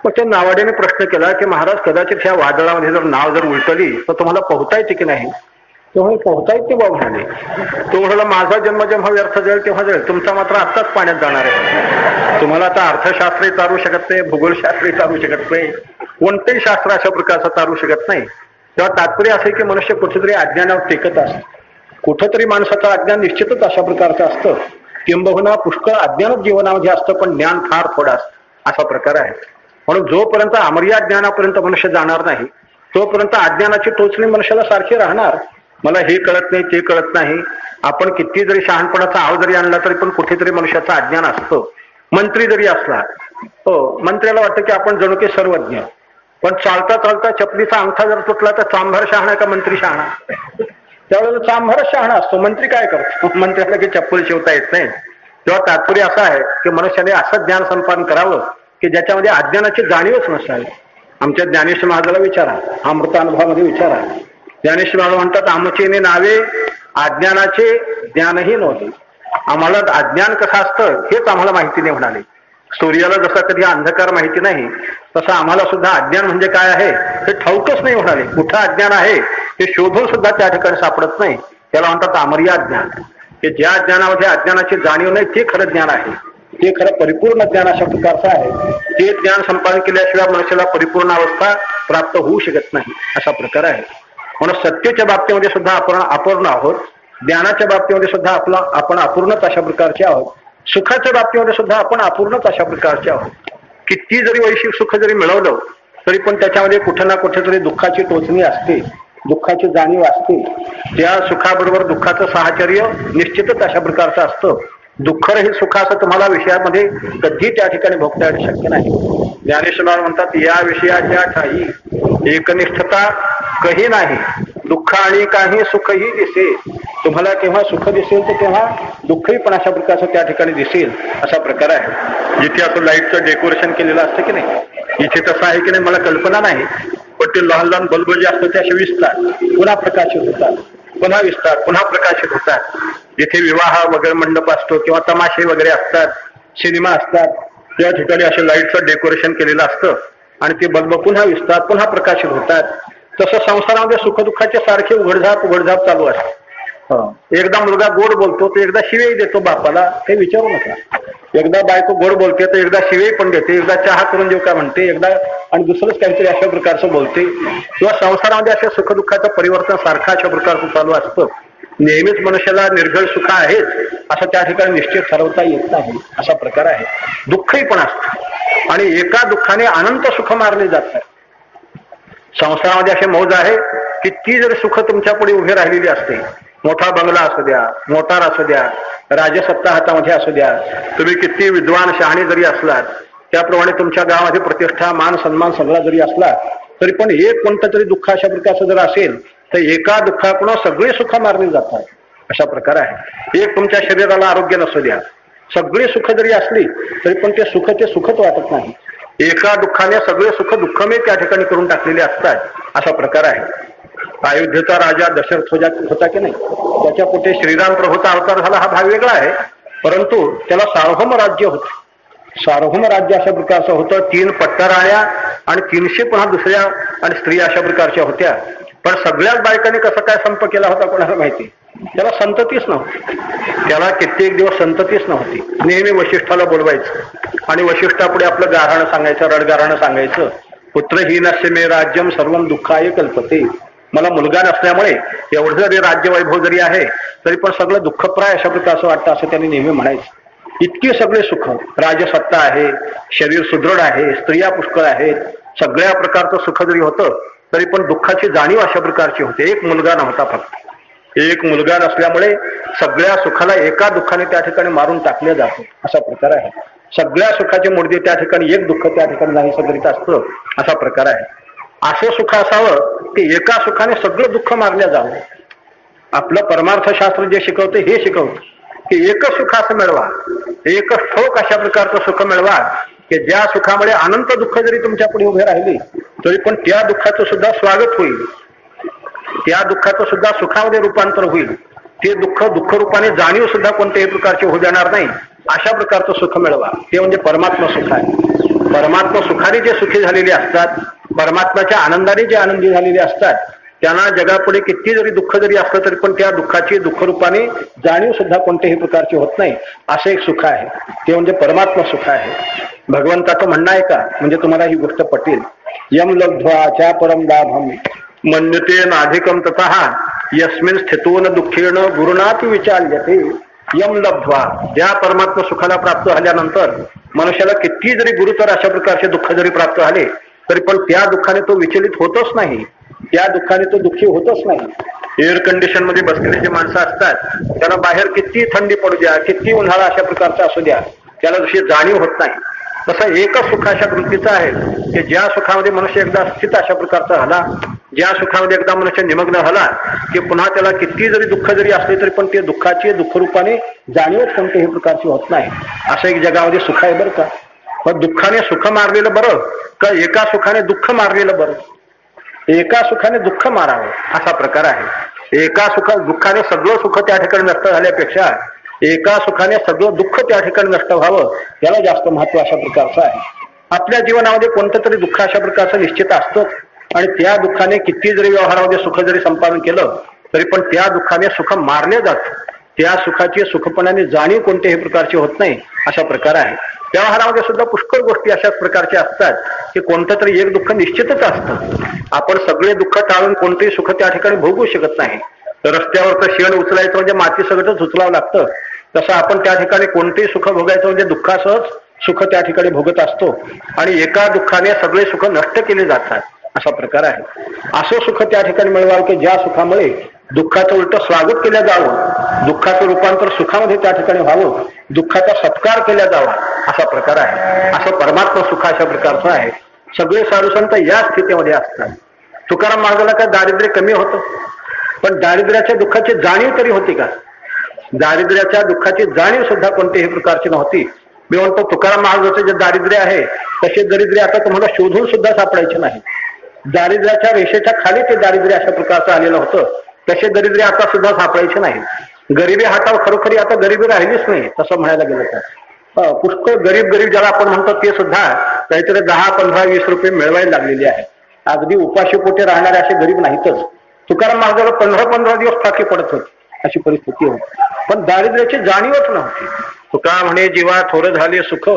मग त्या नावाड्याने प्रश्न केला की महाराज कदाचित ह्या वादळामध्ये जर नाव जर उलटली तर तुम्हाला पोहता येते की नाही? तेव्हा पोहता येते बाबा म्हणाले. तो म्हणाला माझा जन्म जेव्हा व्यर्थ जाईल तेव्हा जाईल, तुमचा मात्र आत्ताच पाण्यात जाणार आहे. तुम्हाला आता अर्थशास्त्रही चालू शकत नाही, भूगोलशास्त्रही चालू शकत नाही, कोणतेही शास्त्र अशा प्रकारचं चालू शकत नाही. तेव्हा तात्पर्य असे की मनुष्य कुठेतरी अज्ञानावर टेकत असतं. कुठंतरी माणसाचं अज्ञान निश्चितच अशा प्रकारचं असतं. किंबहुना पुष्कळ अज्ञानच जीवनामध्ये असतं पण ज्ञान फार थोडं असतं असा प्रकार आहे. म्हणून जोपर्यंत अमर्याद ज्ञानापर्यंत मनुष्य जाणार नाही तोपर्यंत अज्ञानाची टोचणी मनुष्याला सारखी राहणार. मला हे कळत नाही, ते कळत नाही. आपण किती जरी शहाणपणाचा आव जरी आणला तरी पण कुठेतरी मनुष्याचं अज्ञान असतं. मंत्री जरी असला, हो, मंत्र्याला वाटतं की आपण जणू काही सर्वज्ञ. पण चालता चालता चपलीचा अंगठा जर तुटला तर चांभार शहाणा का मंत्री शहाणा? त्यावेळेला चांभार शहाणा असतो. मंत्री काय करतो? मंत्र्याला की चप्पल शिवता येत नाही. तेव्हा तात्पर्य असं आहे की मनुष्याने असं ज्ञान संपादन करावं की ज्याच्यामध्ये अज्ञानाची जाणीवच नसावी. आमच्या ज्ञानेश्वर महाराजाला विचारा, अमृतानुभवामध्ये विचारा. ज्ञानेश्वर महाराज म्हणतात, आमचे नावे अज्ञानाचे ज्ञानही नव्हते. आम्हाला अज्ञान कसं असतं हेच आम्हाला माहिती नाही म्हणाले. सूर्याला जसा कधी अंधकार माहिती नाही तसं आम्हाला सुद्धा अज्ञान म्हणजे काय आहे हे ठाऊकच नाही म्हणाले. कुठं अज्ञान आहे हे शोधून सुद्धा त्या ठिकाणी सापडत नाही. त्याला म्हणतात आमर्या ज्ञान. की ज्या ज्ञानामध्ये अज्ञानाची जाणीव नाही ते खरं ज्ञान आहे, ते खरं परिपूर्ण ज्ञान अशा प्रकारचं आहे. ते ज्ञान संपादन केल्याशिवाय मनुष्याला परिपूर्ण अवस्था प्राप्त होऊ शकत नाही असा प्रकार आहे. म्हणून सत्तेच्या बाबतीमध्ये सुद्धा आपण अपूर्ण आहोत, ज्ञानाच्या बाबतीमध्ये सुद्धा आपण अपूर्णच अशा प्रकारचे आहोत, सुखाच्या बाबतीमध्ये सुद्धा आपण अपूर्णच अशा प्रकारचे आहोत. किती जरी वैश्विक सुख जरी मिळवलं तरी पण त्याच्यामध्ये कुठे ना कुठेतरी दुःखाची टोचणी असते, दुःखाची जाणीव असते. त्या सुखाबरोबर दुःखाचं साहचर्य निश्चितच अशा प्रकारचं असतं. दुःखरहित सुख असं तुम्हाला विषयामध्ये कधी त्या ठिकाणी भोगता येणं शक्य नाही. ज्ञानेश्वर म्हणतात, या विषयाच्या ठाई एकनिष्ठता कही नाही, दुःख आणि काही सुखही दिसेल. तुम्हाला केव्हा सुख दिसेल तर तेव्हा दुःखही पण अशा प्रकारचं त्या ठिकाणी दिसेल असा प्रकार आहे. जिथे असं लाईटचं डेकोरेशन केलेलं असतं की नाही, इथे तसं आहे की नाही मला कल्पना नाही, पण ते लहान लहान बल्ब जे असतात ते असे विसतात, पुन्हा प्रकाशित होतात, पुन्हा विसतात, पुन्हा प्रकाशित होतात. जिथे विवाह वगैरे मंडप असतो किंवा तमाशे वगैरे असतात, सिनेमा असतात, त्या ठिकाणी असे लाईटचं डेकोरेशन केलेलं असतं आणि ते बल्ब पुन्हा विसतात, पुन्हा प्रकाशित होतात. तसं संसारामध्ये सुखदुःखाचे सारखे उघडझाप चालू असते. एकदा मुलगा गोड बोलतो तर एकदा शिवेही देतो बापाला, हे विचारू नका. एकदा बायको गोड बोलते तर एकदा शिवेही पण देते, एकदा चहा करून देऊ का म्हणते, एकदा आणि दुसरंच काहीतरी अशा प्रकारचं बोलते. किंवा संसारामध्ये अशा सुखदुःखाचं परिवर्तन सारखं अशा प्रकारचं चालू असतं. नेहमीच मनुष्याला निर्घळ सुख आहेच असं त्या ठिकाणी निश्चित ठरवता येत नाही असा प्रकार आहे. दुःखही पण असतं आणि एका दुःखाने अनंत सुख मारले जातात. संसारामध्ये असे मौज आहे की ती जर सुख तुमच्या पुढे उभी राहिलेली असते, मोठा बंगला असू द्या, मोटार असू द्या, राजसत्ता हातामध्ये असू द्या, तुम्ही किती विद्वान शहाणे जरी असलात, त्याप्रमाणे तुमच्या गावामध्ये प्रतिष्ठा मान सन्मान सगळा जरी असला तरी पण एक कोणतं तरी दुःख अशा प्रकारचं जर असेल तर एका दुःखाकडून सगळी सुख मारली जातात अशा प्रकार आहे. एक तुमच्या शरीराला आरोग्य नसू द्या, सगळी सुख जरी असली तरी पण ते सुखच वाटत नाही. एका दुःखाने सगळे सुख दुःखमय त्या ठिकाणी करून टाकलेले असतात असा प्रकार आहे. अयोध्येचा राजा दशरथ होता की नाही, त्याच्या पोटे श्रीराम प्रभूचा अवतार झाला हा भाग वेगळा आहे, परंतु त्याला सार्वभौम राज्य होतं. सार्वभौम राज्य अशा प्रकारचं होतं. 3 पट्टराण्या आणि 300 पुन्हा दुसऱ्या आणि स्त्रिया अशा प्रकारच्या होत्या. पण सगळ्याच बायकांनी कसं काय संप केला होता कोणाला माहिती. त्याला संततीच नव्हती, त्याला कित्येक दिवस संततीच नव्हती. नेहमी वशिष्ठाला बोलवायचं आणि वशिष्ठापुढे आपलं गाऱ्हाणं सांगायचं, रडगाऱ्हाणं सांगायचं. पुत्रहीनस्य मे राज्यम सर्वम दुःखाय कल्पते. मला मुलगा नसल्यामुळे एवढं जरी राज्य वैभव जरी आहे तरी पण सगळं दुःखप्राय अशा प्रकारचं वाटतं असं त्यांनी नेहमी म्हणायचं. इतके सगळे सुख, राजसत्ता आहे, शरीर सुदृढ आहे, स्त्रिया पुष्कळ आहेत, सगळ्या प्रकारचं सुख जरी होतं तरी पण दुःखाची जाणीव अशा प्रकारची होते. एक मुलगा नव्हता, फक्त एक मुलगा नसल्यामुळे सगळ्या सुखाला एका दुःखाने त्या ठिकाणी मारून टाकले जाते असा प्रकार आहे. सगळ्या सुखाचे मुळदे त्या ठिकाणी एक दुःख त्या ठिकाणी नाहीसं करीत असतं असा प्रकार आहे. असं सुख असावं की एका सुखाने सगळं दुःख मारल्या जावं. आपलं परमार्थशास्त्र जे शिकवते हे शिकवतं की एकच सुख असं मिळवा, एकच ठोक अशा प्रकारचं सुख मिळवा की ज्या सुखामुळे अनंत दुःख जरी तुमच्या पुढे उभे राहिली तरी पण त्या दुःखाचं सुद्धा स्वागत होईल, त्या दुःखाचं सुद्धा सुखामध्ये रूपांतर होईल. ते दुःख दुःखरूपाने जाणीव सुद्धा कोणत्याही प्रकारची होऊ देणार नाही अशा प्रकारचं सुख मिळवा. ते म्हणजे परमात्मा सुख आहे. परमात्मा सुखाने जे सुखी झालेले असतात, परमात्माच्या आनंदाने जे आनंदी झालेले असतात, त्यांना जगापुढे किती जरी दुःख जरी असलं तरी पण त्या दुःखाची दुःखरूपाने जाणीव सुद्धा कोणत्याही प्रकारची होत नाही असं एक सुख आहे. ते म्हणजे परमात्मा सुख आहे. भगवंताचं म्हणणं आहे का, म्हणजे तुम्हाला ही गोष्ट पटेल. यम लब्ध्वा च परम लाभम मन्यते नाधिकम ततः यस्मिन् स्थितो न दुःखेन गुरुनापि विचाल्यते. यम लब्ध्वा, ज्या परमात्मा सुखाला प्राप्त झाल्यानंतर मनुष्याला किती जरी गुरुतर अशा प्रकारचे दुःख जरी प्राप्त झाले तरी पण त्या दुःखाने तो विचलित होतच नाही, त्या दुःखाने तो दुःखी होतच नाही. एअर कंडिशन मध्ये बसलेले जे माणसं असतात त्यांना बाहेर किती थंडी पडू द्या, किती उन्हाळा अशा प्रकारचा असू द्या, त्याला जशी जाणीव होत नाही, तसं एकच सुख अशा वृत्तीचं आहे की ज्या सुखामध्ये मनुष्य एकदा स्थित अशा प्रकारचा झाला, ज्या सुखामध्ये एकदा मनुष्य निमग्न झाला की पुन्हा त्याला किती जरी दुःख जरी असले तरी पण ते दुःखाची दुःखरूपाने जाणीवच कोणत्याही प्रकारची होत नाही. असं एक जगामध्ये सुख आहे बरं का. पण दुःखाने सुख मारलेलं बरं का एका सुखाने दुःख मारलेलं बरं? एका सुखाने दुःख मारावं असा प्रकार आहे. एका दुःखाने सगळं सुख त्या ठिकाणी नष्ट झाल्यापेक्षा एका सुखाने सगळं दुःख त्या ठिकाणी नष्ट व्हावं याला जास्त महत्व अशा प्रकारचं आहे. आपल्या जीवनामध्ये कोणतं तरी दुःख अशा प्रकारचं निश्चित असतं आणि त्या दुःखाने किती जरी व्यवहारामध्ये सुख जरी संपादन केलं तरी पण त्या दुःखाने सुख मारले जातं. त्या सुखाची सुखपणाने जाणीव कोणत्याही प्रकारची होत नाही अशा प्रकार आहे. व्यवहारामध्ये सुद्धा पुष्कळ गोष्टी अशाच प्रकारच्या असतात की कोणतं तरी एक दुःख निश्चितच असतं. आपण सगळे दुःख टाळून कोणतेही सुख त्या ठिकाणी भोगू शकत नाही. रस्त्यावरचं शेण उचलायचं म्हणजे माती सगळंच उचलावं लागतं, तसं आपण त्या ठिकाणी कोणतेही सुख भोगायचं म्हणजे दुःखासहच सुख त्या ठिकाणी भोगत असतो आणि एका दुःखाने सगळे सुख नष्ट केले जातात असा प्रकार आहे. असं सुख त्या ठिकाणी मिळवावं की ज्या सुखामुळे दुःखाचं उलट स्वागत केलं जावं, दुःखाचं रूपांतर सुखामध्ये त्या ठिकाणी व्हावं, दुःखाचा सत्कार केला जावा असा प्रकार आहे. असं परमात्मा सुख अशा प्रकारचं आहे. सगळे साधुसंत या स्थितीमध्ये असतात. तुकाराम महाराजांना काय दारिद्र्य कमी होतं, पण दारिद्र्याच्या दुःखाची जाणीव तरी होती का? दारिद्र्याच्या दुःखाची जाणीव सुद्धा कोणत्याही प्रकारची नव्हती. मी म्हणतो तुकाराम महाराजांचे जे दारिद्र्य आहे तसे दारिद्र्य आता तुम्हाला शोधून सुद्धा सापडायचे नाही. दारिद्र्याच्या रेषेच्या खाली ते दारिद्र्य अशा प्रकारचं आलेलं होतं, तसे दारिद्र्य आता सुद्धा सापडायचे नाही. गरिबी हातावर खरोखरी आता गरिबी राहिलीच नाही तसं म्हणायला गेलं तर. पुष्कळ गरीब ज्याला आपण म्हणतो ते सुद्धा काहीतरी 10, 15, 20 रुपये मिळवायला लागलेले आहेत. अगदी उपाशी पोटे राहणारे असे गरीब नाहीतच. तुकाराम महाराजाला 15 दिवस फाकी पडत होती अशी परिस्थिती होती, पण दारिद्र्याची जाणीवच नव्हती. तुका म्हणे जीवा थोर झाले सुख,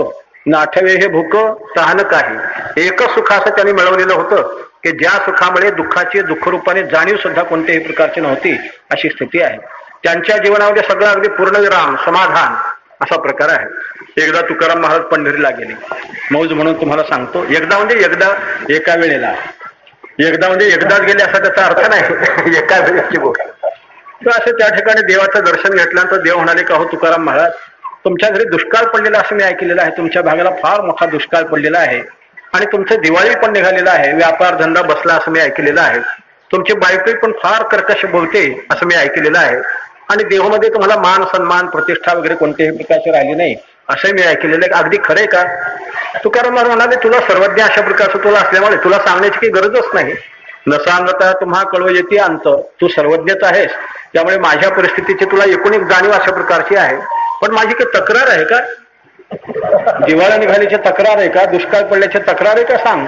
नाठवे हे भूक तहान काही. एकच सुख असं त्यांनी मिळवलेलं होतं की ज्या सुखामुळे दुःखाची दुःखरूपाने जाणीव सुद्धा कोणत्याही प्रकारची नव्हती अशी स्थिती आहे. त्यांच्या जीवनामध्ये सगळं अगदी पूर्णविराम समाधान असा प्रकार आहे. एकदा तुकाराम महाराज पंढरीला गेले. मौज म्हणून तुम्हाला सांगतो, एकदा एका वेळेला, एकदा म्हणजे एकदाच गेले असा त्याचा अर्थ नाही, एका वेळेची गोष्ट. तर असं त्या ठिकाणी देवाचं दर्शन घेतल्यानंतर देव म्हणाले का हो तुकाराम महाराज, तुमच्या घरी दुष्काळ पडलेला असं मी ऐकलेलं आहे, तुमच्या भागाला फार मोठा दुष्काळ पडलेला आहे आणि तुमचं दिवाळी पण निघालेला आहे, व्यापार धंदा बसला असं मी ऐकलेलं आहे, तुमची बायको पण फार कर्कश बोलते असं मी ऐकलेलं आहे आणि देवामध्ये तुम्हाला मान सन्मान प्रतिष्ठा वगैरे कोणत्याही प्रकारची राहिली नाही असंही मी ऐकलेलं आहे. अगदी खरंय का? तुकाराम महाराज म्हणाले तुला सर्वज्ञ अशा प्रकारचं तुला असल्यामुळे तुला सांगण्याची काही गरजच नाही. न सांगता तुम्हा कळव येते अंतर, तू सर्वज्ञच आहेस, त्यामुळे माझ्या परिस्थितीची तुला एकूण एक जाणीव अशा प्रकारची आहे. पण माझी काही तक्रार आहे का? दिवाळी निघाल्याची तक्रार आहे का? दुष्काळ पडल्याची तक्रार आहे का? सांग.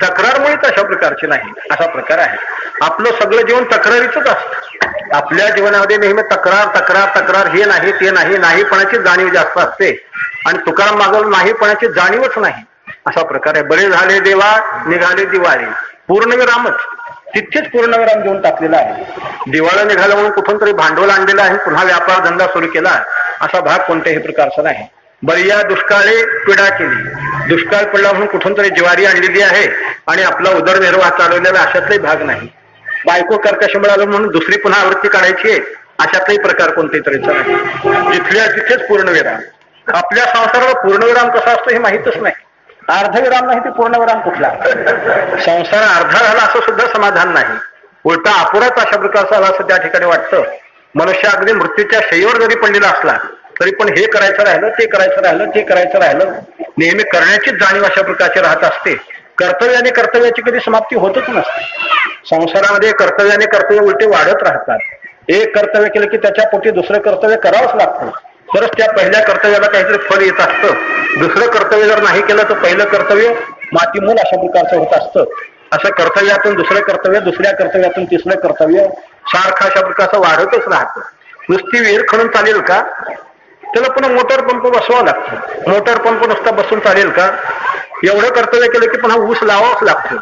तक्रारमुळेच अशा प्रकारची नाही असा प्रकार आहे. आपलं सगळं जीवन तक्रारीच असतं. आपल्या जीवनामध्ये नेहमी तक्रार हे नाही ते नाही, नाहीपणाची जाणीव जास्त असते आणि तुकाराम महाराज नाहीपणाची जाणीवच नाही असा प्रकार आहे. बरे झाले देवा निघाले दिवाळी, पूर्णविरामच, तिथेच पूर्णविराम देऊन टाकलेला आहे. दिवाळी निघालं म्हणून कुठून तरी भांडवल आणलेलं आहे, पुन्हा व्यापार धंदा सुरू केला असा भाग कोणत्याही प्रकारचा नाही. बरिया दुष्काळी पिढा केली, दुष्काळ पडला म्हणून कुठून तरी ज्वारी आणलेली आहे आणि आपला उदरनिर्वाह चालवलेला अशातलाही भाग नाही. बायको कर्कश मिळालं म्हणून दुसरी पुन्हा आवृत्ती काढायची आहे अशातलाही प्रकार कोणत्याही तऱ्हेचा नाही. जिथल्या तिथेच पूर्णविराम. आपल्या संसाराला पूर्णविराम कसा असतो हे माहीतच नाही. अर्धविराम नाही ते पूर्णविराम कुठला? संसार अर्धा झाला असं सुद्धा समाधान नाही, उलटा अपुराच अशा प्रकारचा झाला असं त्या ठिकाणी वाटतं. मनुष्य अगदी मृत्यूच्या शय्येवर जरी पडलेला असला तरी पण हे करायचं राहिलं, ते करायचं राहिलं, नेहमी करण्याचीच जाणीव अशा प्रकारची राहत असते. कर्तव्याने कर्तव्याची कधी समाप्ती होतच नसते. संसारामध्ये कर्तव्याने कर्तव्य उलटे वाढत राहतात. एक कर्तव्य केलं की त्याच्या पोटी दुसरं कर्तव्य करावंच लागतं, तरच त्या पहिल्या कर्तव्याला काहीतरी फळ येत असतं. दुसरं कर्तव्य जर नाही केलं तर पहिलं कर्तव्य मातीमूल अशा प्रकारचं होत असतं. असं कर्तव्यातून दुसरं कर्तव्य, दुसऱ्या कर्तव्यातून तिसरं कर्तव्य सारखं अशा प्रकारचं वाढतच राहतं. नुसती विहीर खणून चालेल का? त्याला पुन्हा मोटर पंप बसवावं लागतं. मोटर पंप नुसता बसून चालेल का? एवढं कर्तव्य केलं की पुन्हा ऊस लावावंच लागतं,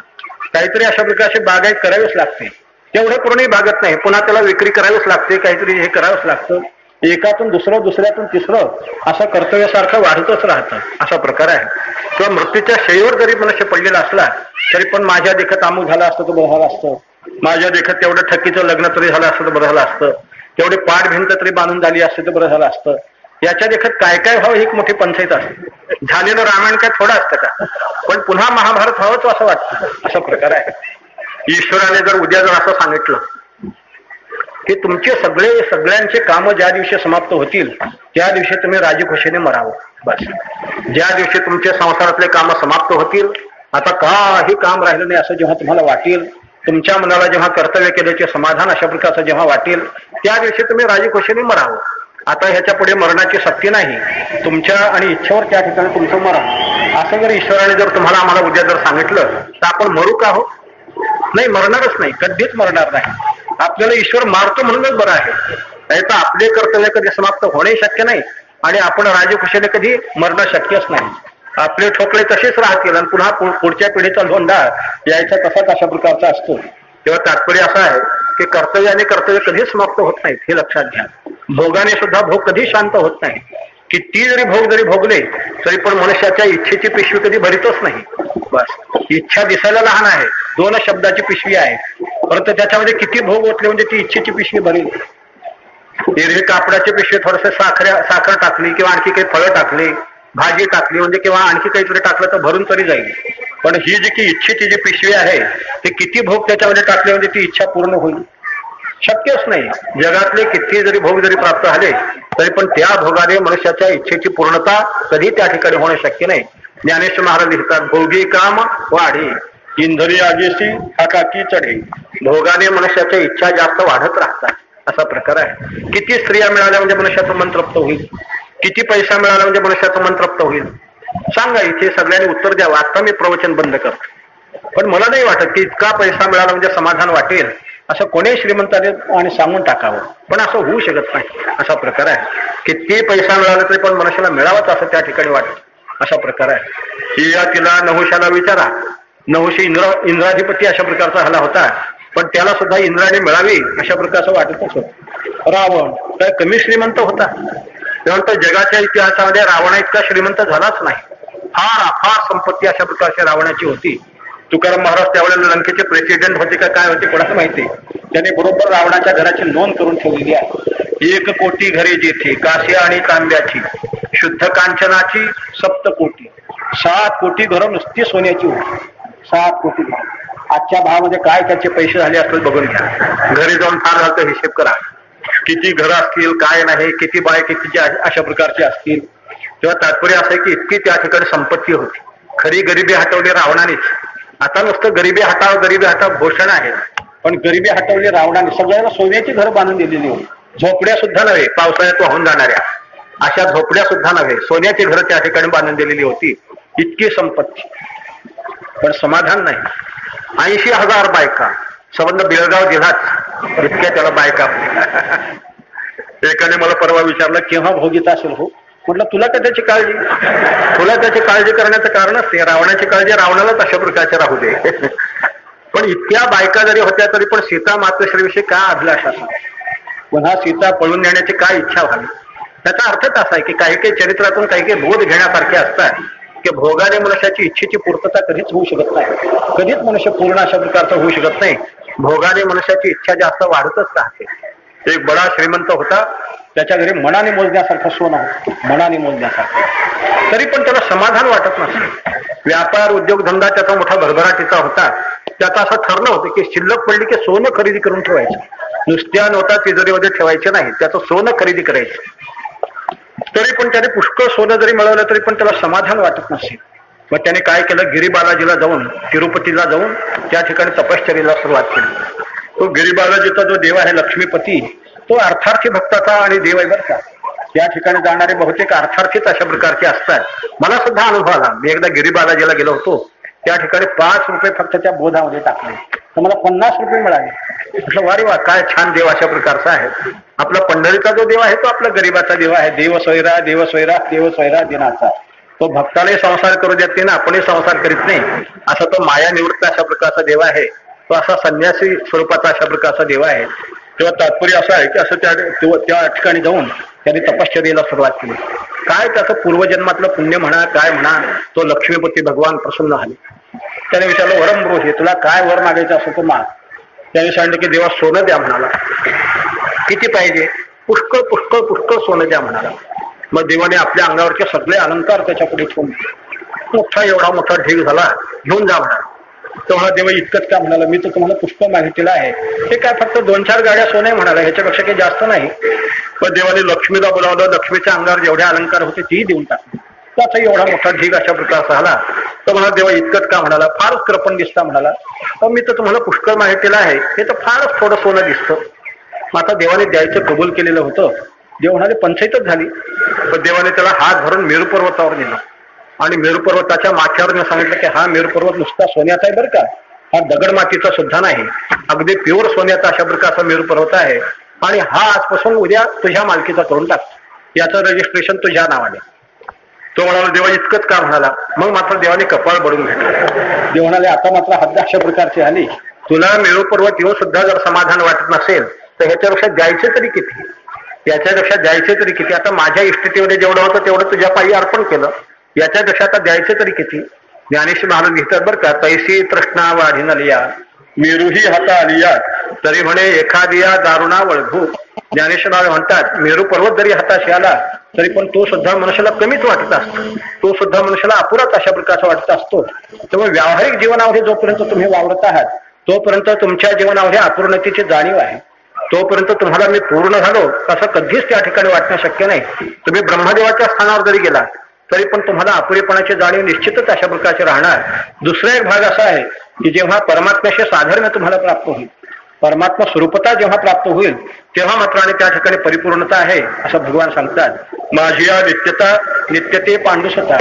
काहीतरी अशा प्रकारचे बागायत करावीच लागते. तेवढं करूनही भागत नाही, पुन्हा त्याला विक्री करावीच लागते, काहीतरी हे करावंच लागतं. एकातून दुसरं, दुसऱ्यातून तिसरं असं कर्तव्यासारखं वाढतच राहतं असा प्रकार आहे. किंवा मृत्यूच्या शय्येवर जरी मनुष्य पडलेला असला तरी पण माझ्या देखत अमुक झाला असतं, तो झाला असतं, माझ्या देखत तेवढं ठकीचं लग्न तरी झालं असतं तर बरं झालं असतं, तेवढी पाठ भिंत तरी बांधून झाली असते तर बरं झालं असतं. याच्या देखत काय काय व्हावं ही एक मोठी पंचायत असते. झालेलं रामायण काय थोडं असतं का, पण पुन्हा महाभारत व्हावंच असं वाटतं. असा प्रकार आहे. ईश्वराने जर उद्या जर असं सांगितलं की तुमचे सगळ्यांचे कामं ज्या दिवशी समाप्त होतील त्या दिवशी तुम्ही राजखुशीने मरावं, बस. ज्या दिवशी तुमचे संसारातले कामं समाप्त होतील, आता काही काम राहिलं नाही असं जेव्हा तुम्हाला वाटेल, तुमच्या मनाला जेव्हा कर्तव्य केल्याचे समाधान अशा प्रकारचं जेव्हा वाटेल, त्या दिवशी तुम्ही राजखुशीने मरावं. आता ह्याच्या पुढे मरणाची सक्ती नाही, तुमच्या आणि इच्छेवर त्या ठिकाणी तुमचं मरण. असं जर ईश्वराने जर तुम्हाला आम्हाला उद्या जर सांगितलं तर आपण मरू का? हो नाही, मरणारच नाही, कधीच मरणार नाही. आपल्याला ईश्वर मारतो म्हणूनच बरं आहे, नाही तर आपले कर्तव्य कधी समाप्त होणे शक्य नाही आणि आपण राजखुशीने कधी मरणं शक्यच नाही. आपले ठोकळे तसेच राहतील आणि पुन्हा पुढच्या पिढीचा धोंडा यायचा तसाच अशा प्रकारचा असतो. तेव्हा तात्पर्य असं आहे की कर्तव्याने कर्तव्य कधीच समाप्त होत नाहीत, हे लक्षात घ्या. भोगाने सुद्धा भोग कधी शांत होत नाही. किती जरी भोग जरी भोगले तरी पण मनुष्याच्या इच्छेची पिशवी कधी भरीतच नाही. बस, इच्छा दिसायला लहान आहे, 2 शब्दाची पिशवी आहे, परंतु त्याच्यामध्ये किती भोग ओतले म्हणजे ती इच्छेची पिशवी भरेल. हिरवी कापडाची पिशवी थोडस साखर टाकली किंवा आणखी काही फळं टाकली, भाजी टाकली म्हणजे किंवा आणखी काहीतरी टाकलं तर भरून तरी जाईल. पण ही जी की इच्छेची जी पिशवी आहे ते किती भोग त्याच्यामध्ये टाकले म्हणजे ती इच्छा पूर्ण होईल, शक्यच नाही. जगातले किती जरी भोग जरी प्राप्त झाले तरी पण त्या भोगाने मनुष्याच्या इच्छेची पूर्णता कधी त्या ठिकाणी होणं शक्य नाही. ज्ञानेश्वर महाराज लिहितात, भोगी काम वाढे इंधनी आगेसी हाकाकी चढे. भोगाने मनुष्याच्या इच्छा जास्त वाढत राहतात, असा प्रकार आहे. किती स्त्रिया मिळाल्या म्हणजे मनुष्याचं मन तृप्त होईल, किती पैसा मिळाला म्हणजे मनुष्याचं मन तृप्त होईल, सांगा. इथे सगळ्यांनी उत्तर द्यावं. आता मी प्रवचन बंद करतो, पण मला नाही वाटत की इतका पैसा मिळाला म्हणजे समाधान वाटेल असं कोणी श्रीमंताने आणि सांगून टाकावं, पण असं होऊ शकत नाही. असा प्रकार आहे. किती पैसा मिळाला तरी पण मनुष्याला मिळावंच असं त्या ठिकाणी वाटत, असा प्रकार आहे. हिया तिला नहुशाला विचारा, नहुशी इंद्राधिपती अशा प्रकारचा झाला होता, पण त्याला सुद्धा इंद्राने मिळावी अशा प्रकारचं वाटतच होतं. रावण काय कमी श्रीमंत होता? तेव्हा जगाच्या इतिहासामध्ये रावणा इतका श्रीमंत झालाच नाही. फार अफार संपत्ती अशा प्रकारची रावणाची होती. तुकाराम महाराज त्यावेळेला लंकेचे प्रेसिडेंट होते का काय होते कोणाला माहिती, त्याने बरोबर रावणाच्या घराची नोंद करून ठेवलेली आहे. 1 कोटी घरे जेथे काशी आणि तांब्याची, शुद्ध कांचनाची 7 कोटी, 7 कोटी घरं नुसती सोन्याची होती. 7 कोटी घरं. आजच्या भावामध्ये काय त्याचे पैसे झाले असतील बघून घ्या. घरी जाऊन फार झालं हिशेब करा, किती घरं असतील, काय नाही, किती बाय कितीचे अशा प्रकारचे असतील. तेव्हा तात्पर्य असं आहे की इतकी त्या ठिकाणी संपत्ती होती. खरी गरिबी हटवली रावणानेच. आता नुसतं गरिबी हटाव घोषणा आहे, पण गरिबी हटवली रावणाने. सगळ्यांना सोन्याची घरं बांधून दिलेली होती. झोपड्या सुद्धा नव्हे, पावसाळ्यात वाहून जाणाऱ्या अशा झोपड्या सुद्धा नव्हे, सोन्याची घरं त्या ठिकाणी बांधून दिलेली होती. इतकी संपत्ती, पण समाधान नाही. 80,000 बायका, संबंध बेळगाव जिल्हाच इतक्या त्याला बायका. एकाने मला परवा विचारलं केव्हा भोगीत असेल? हो म्हटलं, तुला का त्याची काळजी? तुला त्याची काळजी करण्याचं कारणच ते रावणाची काळजी रावणालाच अशा प्रकारचे राहू दे. पण इतक्या बायका जरी होत्या तरी पण सीता मातोश्रीविषयी काय अभिलाष असा, पुन्हा सीता पळून नेण्याची काय इच्छा व्हावी. त्याचा अर्थच असा आहे की काही काही चरित्रातून काही काही बोध घेण्यासारखे असतात की भोगाने मनुष्याची इच्छेची पूर्तता कधीच होऊ शकत नाही, कधीच मनुष्य पूर्ण अशा प्रकारचा होऊ शकत नाही. भोगाने मनुष्याची इच्छा जास्त वाढतच राहते. एक बडा श्रीमंत होता, त्याच्या घरी मनाने मोजण्यासारखं सोनं होतं, मनाने मोजण्यासारखं, तरी पण त्याला समाधान वाटत नसतं. व्यापार उद्योगधंदा त्याचा मोठा भरभराटीचा होता. त्याचं असं ठरलं होतं की शिल्लक पडली की सोनं खरेदी करून ठेवायचं, नुसत्या नोटा तिजोरीमध्ये ठेवायचे नाही, त्याचं सोनं खरेदी करायचं. तरी पण त्याने पुष्कळ सोनं जरी मिळवलं तरी पण त्याला समाधान वाटत नसेल. मग त्याने काय केलं, गिरीबालाजीला जाऊन, तिरुपतीला जाऊन त्या ठिकाणी तपश्चर्येला सुरुवात केली. तो गिरीबालाजीचा जो देव आहे लक्ष्मीपती, तो अर्थार्थी भक्ताचा आणि देव आहे बरं का. त्या ठिकाणी जाणारे बहुतेक अर्थार्थीच अशा प्रकारचे असतात. मला सुद्धा अनुभव आला. मी एकदा गिरीबालाजीला गेलो होतो, त्या ठिकाणी 5 रुपये फक्त त्या बोधामध्ये टाकले तर मला 50 रुपये मिळाले. म्हटलं वारे वा, काय छान देव अशा प्रकारचा आहे. आपला पंढरीचा जो देव आहे तो आपला गरीबाचा देव आहे. देव सोयरा देव सोयरा देव सोयरा दिनाचा. तो भक्तालाही संसार करू देत नाही, आपणही संसार करीत नाही, असा तो माया निवृत्त अशा प्रकारचा देव आहे. तो असा संन्यासी स्वरूपाचा अशा प्रकारचा देव आहे. तेव्हा तात्पर्य असं आहे की असं त्या ठिकाणी जाऊन त्यांनी तपश्चर्येला सुरुवात केली. काय त्याचं पूर्वजन्मातलं पुण्य म्हणा काय म्हणा, तो लक्ष्मीपती भगवान प्रसन्न झाले. त्याने विचारलं, वरम रोषे, तुला काय वर मागायचं असं तो माग. त्याने सांगितलं की देवा सोनं द्या म्हणाला. किती पाहिजे? पुष्कळ पुष्कळ पुष्कळ सोनं द्या म्हणाला. मग देवाने आपल्या अंगावरचे सगळे अलंकार त्याच्याकडे ठेवून मोठा एवढा मोठा ढीग झाला, घेऊन जा म्हणाला. तो म्हणा देवा इतकंच का म्हणाला, मी तर तुम्हाला पुष्कळ मागितलेलं आहे, हे काय फक्त 2-4 गाड्या सोने म्हणाला, ह्याच्यापेक्षा काही जास्त नाही. पण देवाने लक्ष्मीला बोलावलं, लक्ष्मीच्या अंगावर जेवढे अलंकार होते तेही देऊन टाकले. त्याचा एवढा मोठा ढीग अशा प्रकारचा आला. तर म्हणा देवा इतकंच का म्हणाला, फारच कृपण दिसता म्हणाला. तर मी तर तुम्हाला पुष्कळ माहितीला आहे, हे तर फारच थोडं सोनं दिसतं. मग आता देवाने द्यायचं कबूल केलेलं होतं. देव म्हणाले पंचायतच झाली. पण देवाने त्याला हात धरून मेरू पर्वतावर नेलं आणि मेरू पर्वताच्या माथ्यावर सांगितलं की हा मेरू पर्वत नुसता सोन्याचा आहे बरं का, हा दगड मातीचा सुद्धा नाही, अगदी प्युअर सोन्याचा अशा प्रकारचा मेरू पर्वत आहे आणि हा आजपासून उद्या तुझ्या मालकीचा करून टाक, याचं रजिस्ट्रेशन तुझ्या नावाने. तो म्हणाला देवा इतकंच का म्हणाला. मग मात्र देवाने कपाळ बडून घेतलं. देव म्हणाले आता मात्र हद्द अशा प्रकारची आली, तुला मेरू पर्वत येऊन सुद्धा जर समाधान वाटत नसेल तर ह्याच्यापेक्षा द्यायचे तरी किती, याच्यापेक्षा द्यायचे तरी किती. आता माझ्या इष्टितीमध्ये जेवढं होतं तेवढं तुझ्या पायी अर्पण केलं, याच्यापेक्षा आता द्यायचे तरी किती. ज्ञानेश्वर महाराज लिहितात बरं का, तैसी तृष्णा वाढीन लिया मेरूही हाता आलिया तरी म्हणे एखादिया दारुणा वळभू. ज्ञानेश्वर महाराज म्हणतात मेरू पर्वत जरी हाताशी आला तरी पण तो सुद्धा मनुष्याला कमीच वाटत असतो, तो सुद्धा मनुष्याला अपुराच अशा प्रकारचा वाटत असतो. त्यामुळे व्यावहारिक जीवनामध्ये जोपर्यंत तुम्ही वावरत आहात तोपर्यंत तुमच्या जीवनामध्ये अपूर्णतेची जाणीव आहे. तोपर्यंत तुम्हाला मी पूर्ण झालो असं कधीच त्या ठिकाणी वाटणं शक्य नाही. तुम्ही ब्रह्मदेवाच्या स्थानावर जरी गेला तरी पण तुम्हाला अपुरेपणाची जाणीव निश्चितच अशा प्रकारचे राहणार. दुसरा एक भाग असा आहे की जेव्हा परमात्म्याशी साधर्म्य तुम्हाला प्राप्त होईल, परमात्मा स्वरूपता जेव्हा प्राप्त होईल तेव्हा मात्र आणि त्या ठिकाणी परिपूर्णता आहे असं भगवान सांगतात. माझी या नित्यता नित्यते पांडुसता,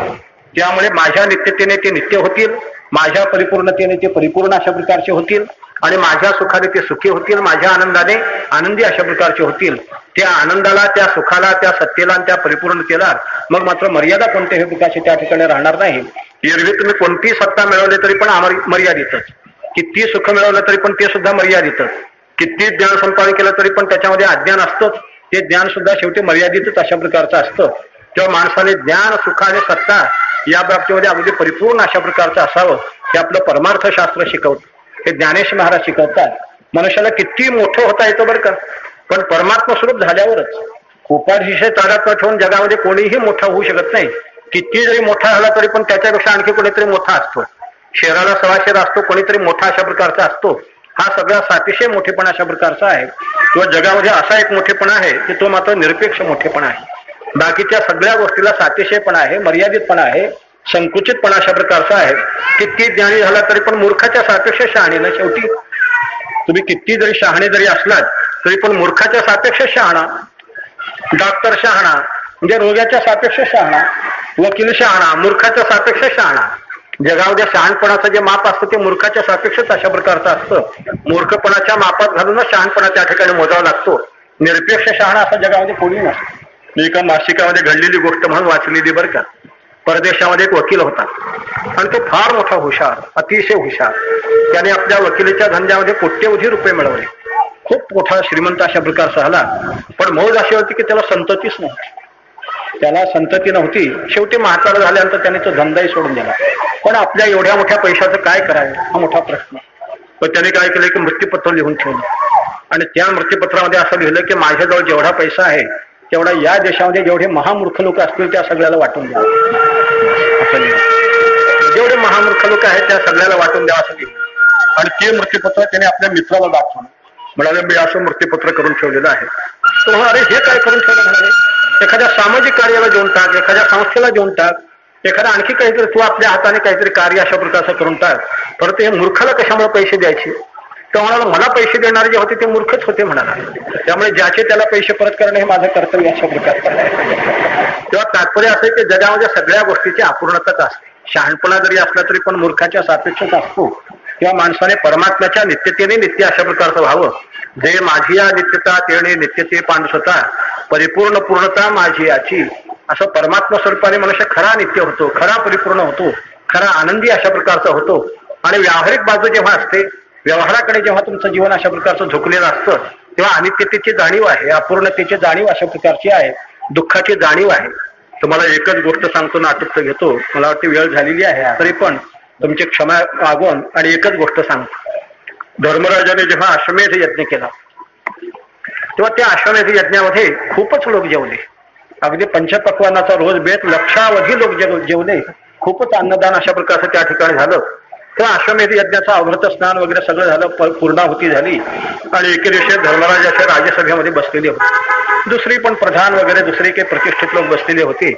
त्यामुळे माझ्या नित्यतेने ते नित्य होतील, माझ्या परिपूर्णतेने ते परिपूर्ण अशा प्रकारचे होतील आणि माझ्या सुखाने ते सुखी होतील, माझ्या आनंदाने आनंदी अशा प्रकारचे होतील. त्या आनंदाला, त्या सुखाला, त्या सत्तेला आणि त्या परिपूर्णतेला मग मात्र मर्यादा कोणत्याही प्रकारची त्या ठिकाणी राहणार नाही. एरवी तुम्ही कोणतीही सत्ता मिळवली तरी पण मर्यादितच, किती सुख मिळवलं तरी पण ते सुद्धा मर्यादितच, किती ज्ञान संपादन केलं तरी पण त्याच्यामध्ये अज्ञान असतंच, ते ज्ञान सुद्धा शेवटी मर्यादितच अशा प्रकारचं असतं. तेव्हा माणसाने ज्ञान, सुख आणि सत्ता या बाबतीमध्ये अगदी परिपूर्ण अशा प्रकारचं असावं हे आपलं परमार्थशास्त्र शिकवतं. हे ज्ञानेश्वर महाराज शिकवतात. मनुष्याला किती मोठं होता येतं बरं का, पण परमात्मा स्वरूप झाल्यावरच. उपाधीशय तादात्म्य ठेवून जगामध्ये कोणीही मोठा होऊ शकत नाही. किती जरी मोठा झाला तरी पण त्याच्यापेक्षा आणखी कोणीतरी मोठा असतो. शेराला सवाशेर असतो, कोणीतरी मोठा अशा प्रकारचा असतो. हा सगळा अतिशय मोठेपणा अशा प्रकारचा आहे. किंवा जगामध्ये असा एक मोठेपणा आहे की तो मात्र निरपेक्ष मोठेपणा आहे. बाकीच्या सगळ्या गोष्टीला सातिशयपणा आहे, मर्यादितपणा आहे, संकुचितपणा अशा प्रकारचा आहे. किती ज्ञानी झाला तरी पण मूर्खाच्या सापेक्ष शहाणे ना. शेवटी तुम्ही किती जरी शहाणे जरी असलात तरी पण मूर्खाच्या सापेक्ष शहाणा, डॉक्टर शहाणा म्हणजे रोग्याच्या सापेक्ष शहाणा, वकील शहाणा, मूर्खाच्या सापेक्ष शहाणा. जगामध्ये शहाणपणाचं जे माप असतं ते मूर्खाच्या सापेक्षच अशा प्रकारचं असतं. मूर्खपणाच्या मापात घालूनच शहाणपणा त्या ठिकाणी मोजावा लागतो. निरपेक्ष शहाणा असं जगामध्ये कोणी नसतं. मी एका मासिकामध्ये घडलेली गोष्ट म्हणून वाचलेली बरं का. परदेशामध्ये एक वकील होता आणि तो फार मोठा हुशार, अतिशय हुशार. त्याने आपल्या वकिलीच्या धंद्यामध्ये कोट्यवधी रुपये मिळवले, खूप मोठा श्रीमंत अशा प्रकारचा झाला. पण मौज अशी होती की त्याला संततीच नव्हती, त्याला संतती नव्हती. शेवटी म्हातारा झाल्यानंतर त्याने तो धंदाही सोडून दिला. पण आपल्या एवढ्या मोठ्या पैशाचं काय करावे हा मोठा प्रश्न. पण त्याने काय केलं की मृत्यूपत्र लिहून ठेवलं आणि त्या मृत्यूपत्रामध्ये असं लिहिलं की माझ्याजवळ जेवढा पैसा आहे तेवढा या देशामध्ये जेवढे महामूर्ख लोक असतील त्या सगळ्याला वाटून द्यावं असं लिहिलं. जेवढे महामूर्ख लोक आहेत त्या सगळ्याला वाटून द्यावं असं लिहिलं. आणि ते मृत्यूपत्र त्याने आपल्या मित्राला दाखवलं. म्हणाले मी असं मृत्यूपत्र करून ठेवलेलं आहे. तो अरे हे काय करून ठेवलं म्हणाले, एखाद्या सामाजिक कार्याला देऊन टाक, एखाद्या संस्थेला देऊन टाक, एखादा आणखी काहीतरी तू आपल्या हाताने काहीतरी कार्य अशा प्रकारचं करून टाक. परत हे मूर्खाला कशामुळे पैसे द्यायचे. तर म्हणाला मला पैसे देणारे जे होते ते मूर्खच होते म्हणाला. त्यामुळे ज्याचे त्याला पैसे परत करणे हे माझं कर्तव्य अशा प्रकारचं आहे. तेव्हा तात्पर्य असं की जगामध्ये सगळ्या गोष्टीची अपूर्णताच असते. शहाणपणा जरी असला तरी पण मूर्खाच्या सापेक्षच असतो. किंवा माणसाने परमात्म्याच्या नित्यतेने नित्य अशा प्रकारचं व्हावं. जे माझी या नित्यता तेणे नित्यते पांडुसता, परिपूर्ण पूर्णता माझी याची, असं परमात्मा स्वरूपाने मनुष्य खरा नित्य होतो, खरा परिपूर्ण होतो, खरा आनंदी अशा प्रकारचा होतो. आणि व्यावहारिक बाजू जेव्हा असते, व्यवहाराकडे जेव्हा तुमचं जीवन अशा प्रकारचं झुकलेलं असतं तेव्हा अनित्यतेची जाणीव आहे, अपूर्णतेची जाणीव अशा प्रकारची आहे, दुःखाची जाणीव आहे. तुम्हाला एकच गोष्ट सांगतो ना, अटूप घेतो, मला वाटते वेळ झालेली आहे तरी पण तुमची क्षमा मागून आणि एकच गोष्ट सांगतो. धर्मराजाने जेव्हा अश्वमेध यज्ञ केला तेव्हा त्या अश्वमेध यज्ञामध्ये खूपच लोक जेवले. अगदी पंचपक्वानाचा रोज बेत लक्षावधी लोक जेवले. खूपच अन्नदान अशा प्रकारचं त्या ठिकाणी झालं. त्या अश्वमेध यज्ञाचं अवृत स्नान वगैरे सगळं झालं, पूर्णाहुती झाली आणि एके दिवशी धर्मराजाच्या राजसभेमध्ये बसलेले होते. दुसरी पण प्रधान वगैरे दुसरे काही प्रतिष्ठित लोक बसलेले होते.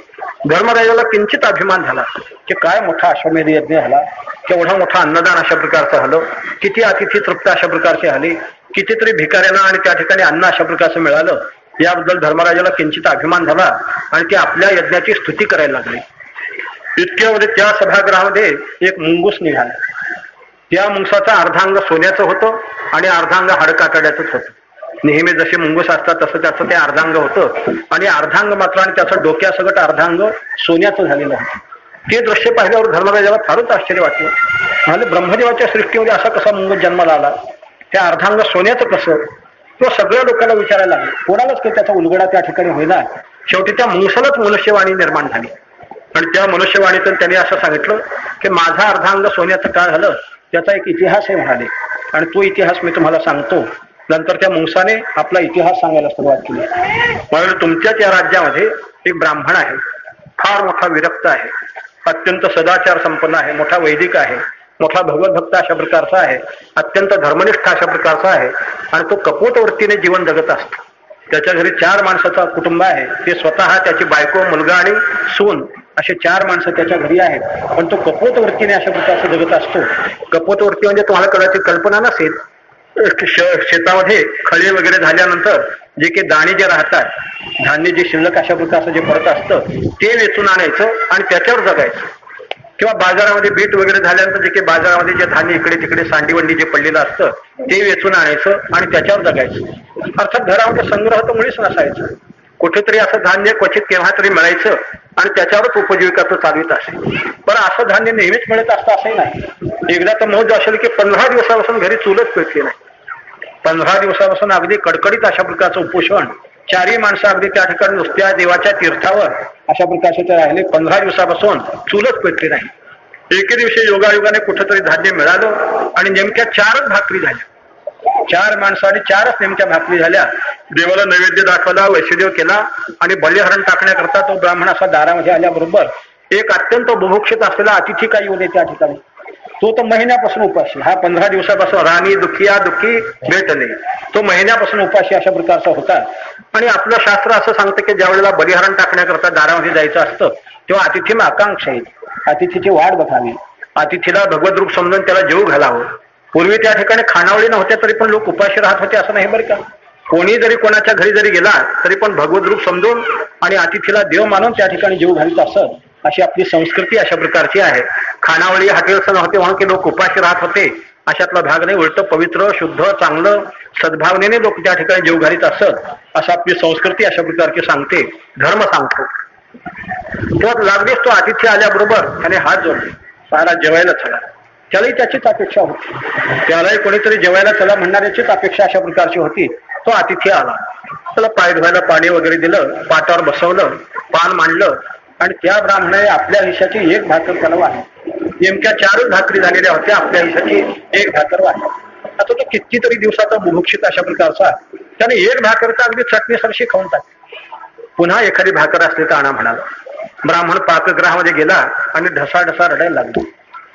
धर्मराजाला किंचित अभिमान झाला की काय मोठा अश्वमेध यज्ञ झाला, केवढा मोठा अन्नदान अशा प्रकारचं झालं, किती अतिथी तृप्त अशा प्रकारचे आले, कितीतरी भिकाऱ्यांना आणि त्या ठिकाणी अन्न अशा प्रकारचं मिळालं. याबद्दल धर्मराजाला किंचित अभिमान झाला आणि ते आपल्या यज्ञाची स्तुती करायला लागले. इतक्यामध्ये त्या सभागृहामध्ये एक मुंगूस निघाला. त्या मुंगसाचा अर्धांग सोन्याचं होतं आणि अर्धांग हाडकातड्याचंच होतं. नेहमी जसे मुंगूस असतात तसं त्याचं ते अर्धांग होतं आणि अर्धांग मात्र आणि त्याचं डोक्यासगट अर्धांग सोन्याचं झालेलं होतं. ते दृश्य पाहिल्यावर धर्मराजाला फारच आश्चर्य वाटलं. म्हणजे ब्रह्मदेवाच्या सृष्टीमध्ये असा कसा मुंगूस जन्माला आला, त्या अर्धांग सोन्याचं कसं, तो सगळ्या लोकांना विचारायला लागला. कोणालाच काही त्याचा उलगडा त्या ठिकाणी होईना. शेवटी त्या मुंगसालाच मनुष्यवाणी निर्माण झाली आणि त्या मनुष्यवाणीतून त्यांनी असं सांगितलं की माझा अर्धांग सोन्याचं काय झालं त्याचा एक इतिहास आहे म्हणाले आणि तो इतिहास मी तुम्हाला सांगतो. नंतर त्या मुंगसाने आपला इतिहास सांगायला सुरुवात केली. म्हणून तुमच्याच या राज्यामध्ये एक ब्राह्मण आहे, फार मोठा विरक्त आहे, अत्यंत सदाचार संपन्न आहे, मोठा वैदिक आहे, मोठा भगवत भक्त अशा प्रकारचा आहे, अत्यंत धर्मनिष्ठ अशा प्रकारचा आहे आणि तो कपोत वृत्तीने जीवन जगत असतो. त्याच्या घरी 4 माणसाचा कुटुंब आहे. ते स्वतः, त्याची बायको, मुलगा आणि सून असे 4 माणसं त्याच्या घरी आहेत. पण तो कपोत वृत्तीने अशा प्रकारचं जगत असतो. कपोत वृत्ती म्हणजे तुम्हाला कदाचित कल्पना नसेल, शेतामध्ये खळे वगैरे झाल्यानंतर जे काही दाणे जे राहतात, धान्य जे शिल्लक अशा प्रकारचं जे पडत असतं ते वेचून आणायचं आणि त्याच्यावर जगायचं. किंवा बाजारामध्ये बीट वगैरे झाल्यानंतर जे काही बाजारामध्ये जे धान्य इकडे तिकडे सांडीवंडी जे पडलेलं असतं ते वेचून आणायचं आणि त्याच्यावर जगायचं. अर्थात घरामध्ये संग्रह तर मुळीच नसायचं. कुठेतरी असं धान्य क्वचित केव्हा तरी मिळायचं आणि त्याच्यावरच उपजीविका तो चालवित असे. पण असं धान्य नेहमीच मिळत असतं असंही नाही. एकदा तर मौज असेल की 15 दिवसापासून घरी चूलच पेटली नाही. 15 दिवसापासून अगदी कडकडीत अशा प्रकारचं उपोषण. 4ही माणसं अगदी त्या ठिकाणी नुसत्या देवाच्या तीर्थावर अशा प्रकारचे ते राहिले. 15 दिवसापासून चूलच पेटली नाही. एके दिवशी योगायोगाने कुठेतरी धान्य मिळालं आणि नेमक्या 4च भाकरी झाल्या. 4 माणसं आणि 4च नेमक्या भाकरी झाल्या. देवाला नैवेद्य दाखवला, वैश्वदेव केला आणि बलिहरण टाकण्याकरता तो ब्राह्मण असा दारामध्ये आल्याबरोबर एक अत्यंत बुभुक्षित असलेला अतिथी काही होते त्या ठिकाणी. तो तर महिन्यापासून उपाशी. हा 15 दिवसापासून राणी दुखिया दुःखी भेटले. तो महिन्यापासून उपाशी अशा प्रकारचा होता. आणि आपलं शास्त्र असं सांगतं की ज्या वेळेला बलिहरण टाकण्याकरता दारामध्ये जायचं असतं तेव्हा अतिथी आकांक्षा येईल. अतिथीची वाट बघावी, अतिथीला भगवत रूप समजून त्याला जेव घालावं. पूर्वी त्या ठिकाणी खानावळी नव्हत्या तरी पण लोक उपाशी राहत होते असं नाही बरं का. कोणी जरी कोणाच्या घरी जरी गेला तरी पण भगवत रूप समजून आणि अतिथीला देव मानून त्या ठिकाणी जीव घालीत असत. अशी आपली संस्कृती अशा प्रकारची आहे. खानावळी हॉटेल्स नव्हते म्हणून की लोक उपाशी राहत होते अशातला भाग नाही. उलट पवित्र शुद्ध चांगलं सद्भावनेने लोक त्या ठिकाणी जीव घालीत असत असं आपली संस्कृती अशा प्रकारची सांगते, धर्म सांगतो. तेव्हा लागलीच तो अतिथी आल्याबरोबर त्याने हात जोडले, पाहायला जेवायला चला. त्यालाही त्याचीच अपेक्षा होती. त्यालाही कोणीतरी जेवायला चला म्हणणाऱ्याचीच अपेक्षा अशा प्रकारची होती. तो अतिथी आला, त्याला पाय धुवायला पाणी वगैरे दिलं, पाटावर बसवलं, पान मांडलं आणि त्या ब्राह्मणाने आपल्या हिशाची 1 भाकर त्याला वाढली. नेमक्या 4च भाकरी झालेल्या होत्या, आपल्या हिशाची 1 भाकर वाढली. आता तो कितीतरी दिवसाचा बुभुक्षित अशा प्रकारचा, त्याने 1 भाकर तर अगदी चटणी सरशी खाऊन टाकली. पुन्हा एखादी भाकर असली तर आणा म्हणाला. ब्राह्मण पाकगृहामध्ये गेला आणि ढसाढसा रडायला लागला.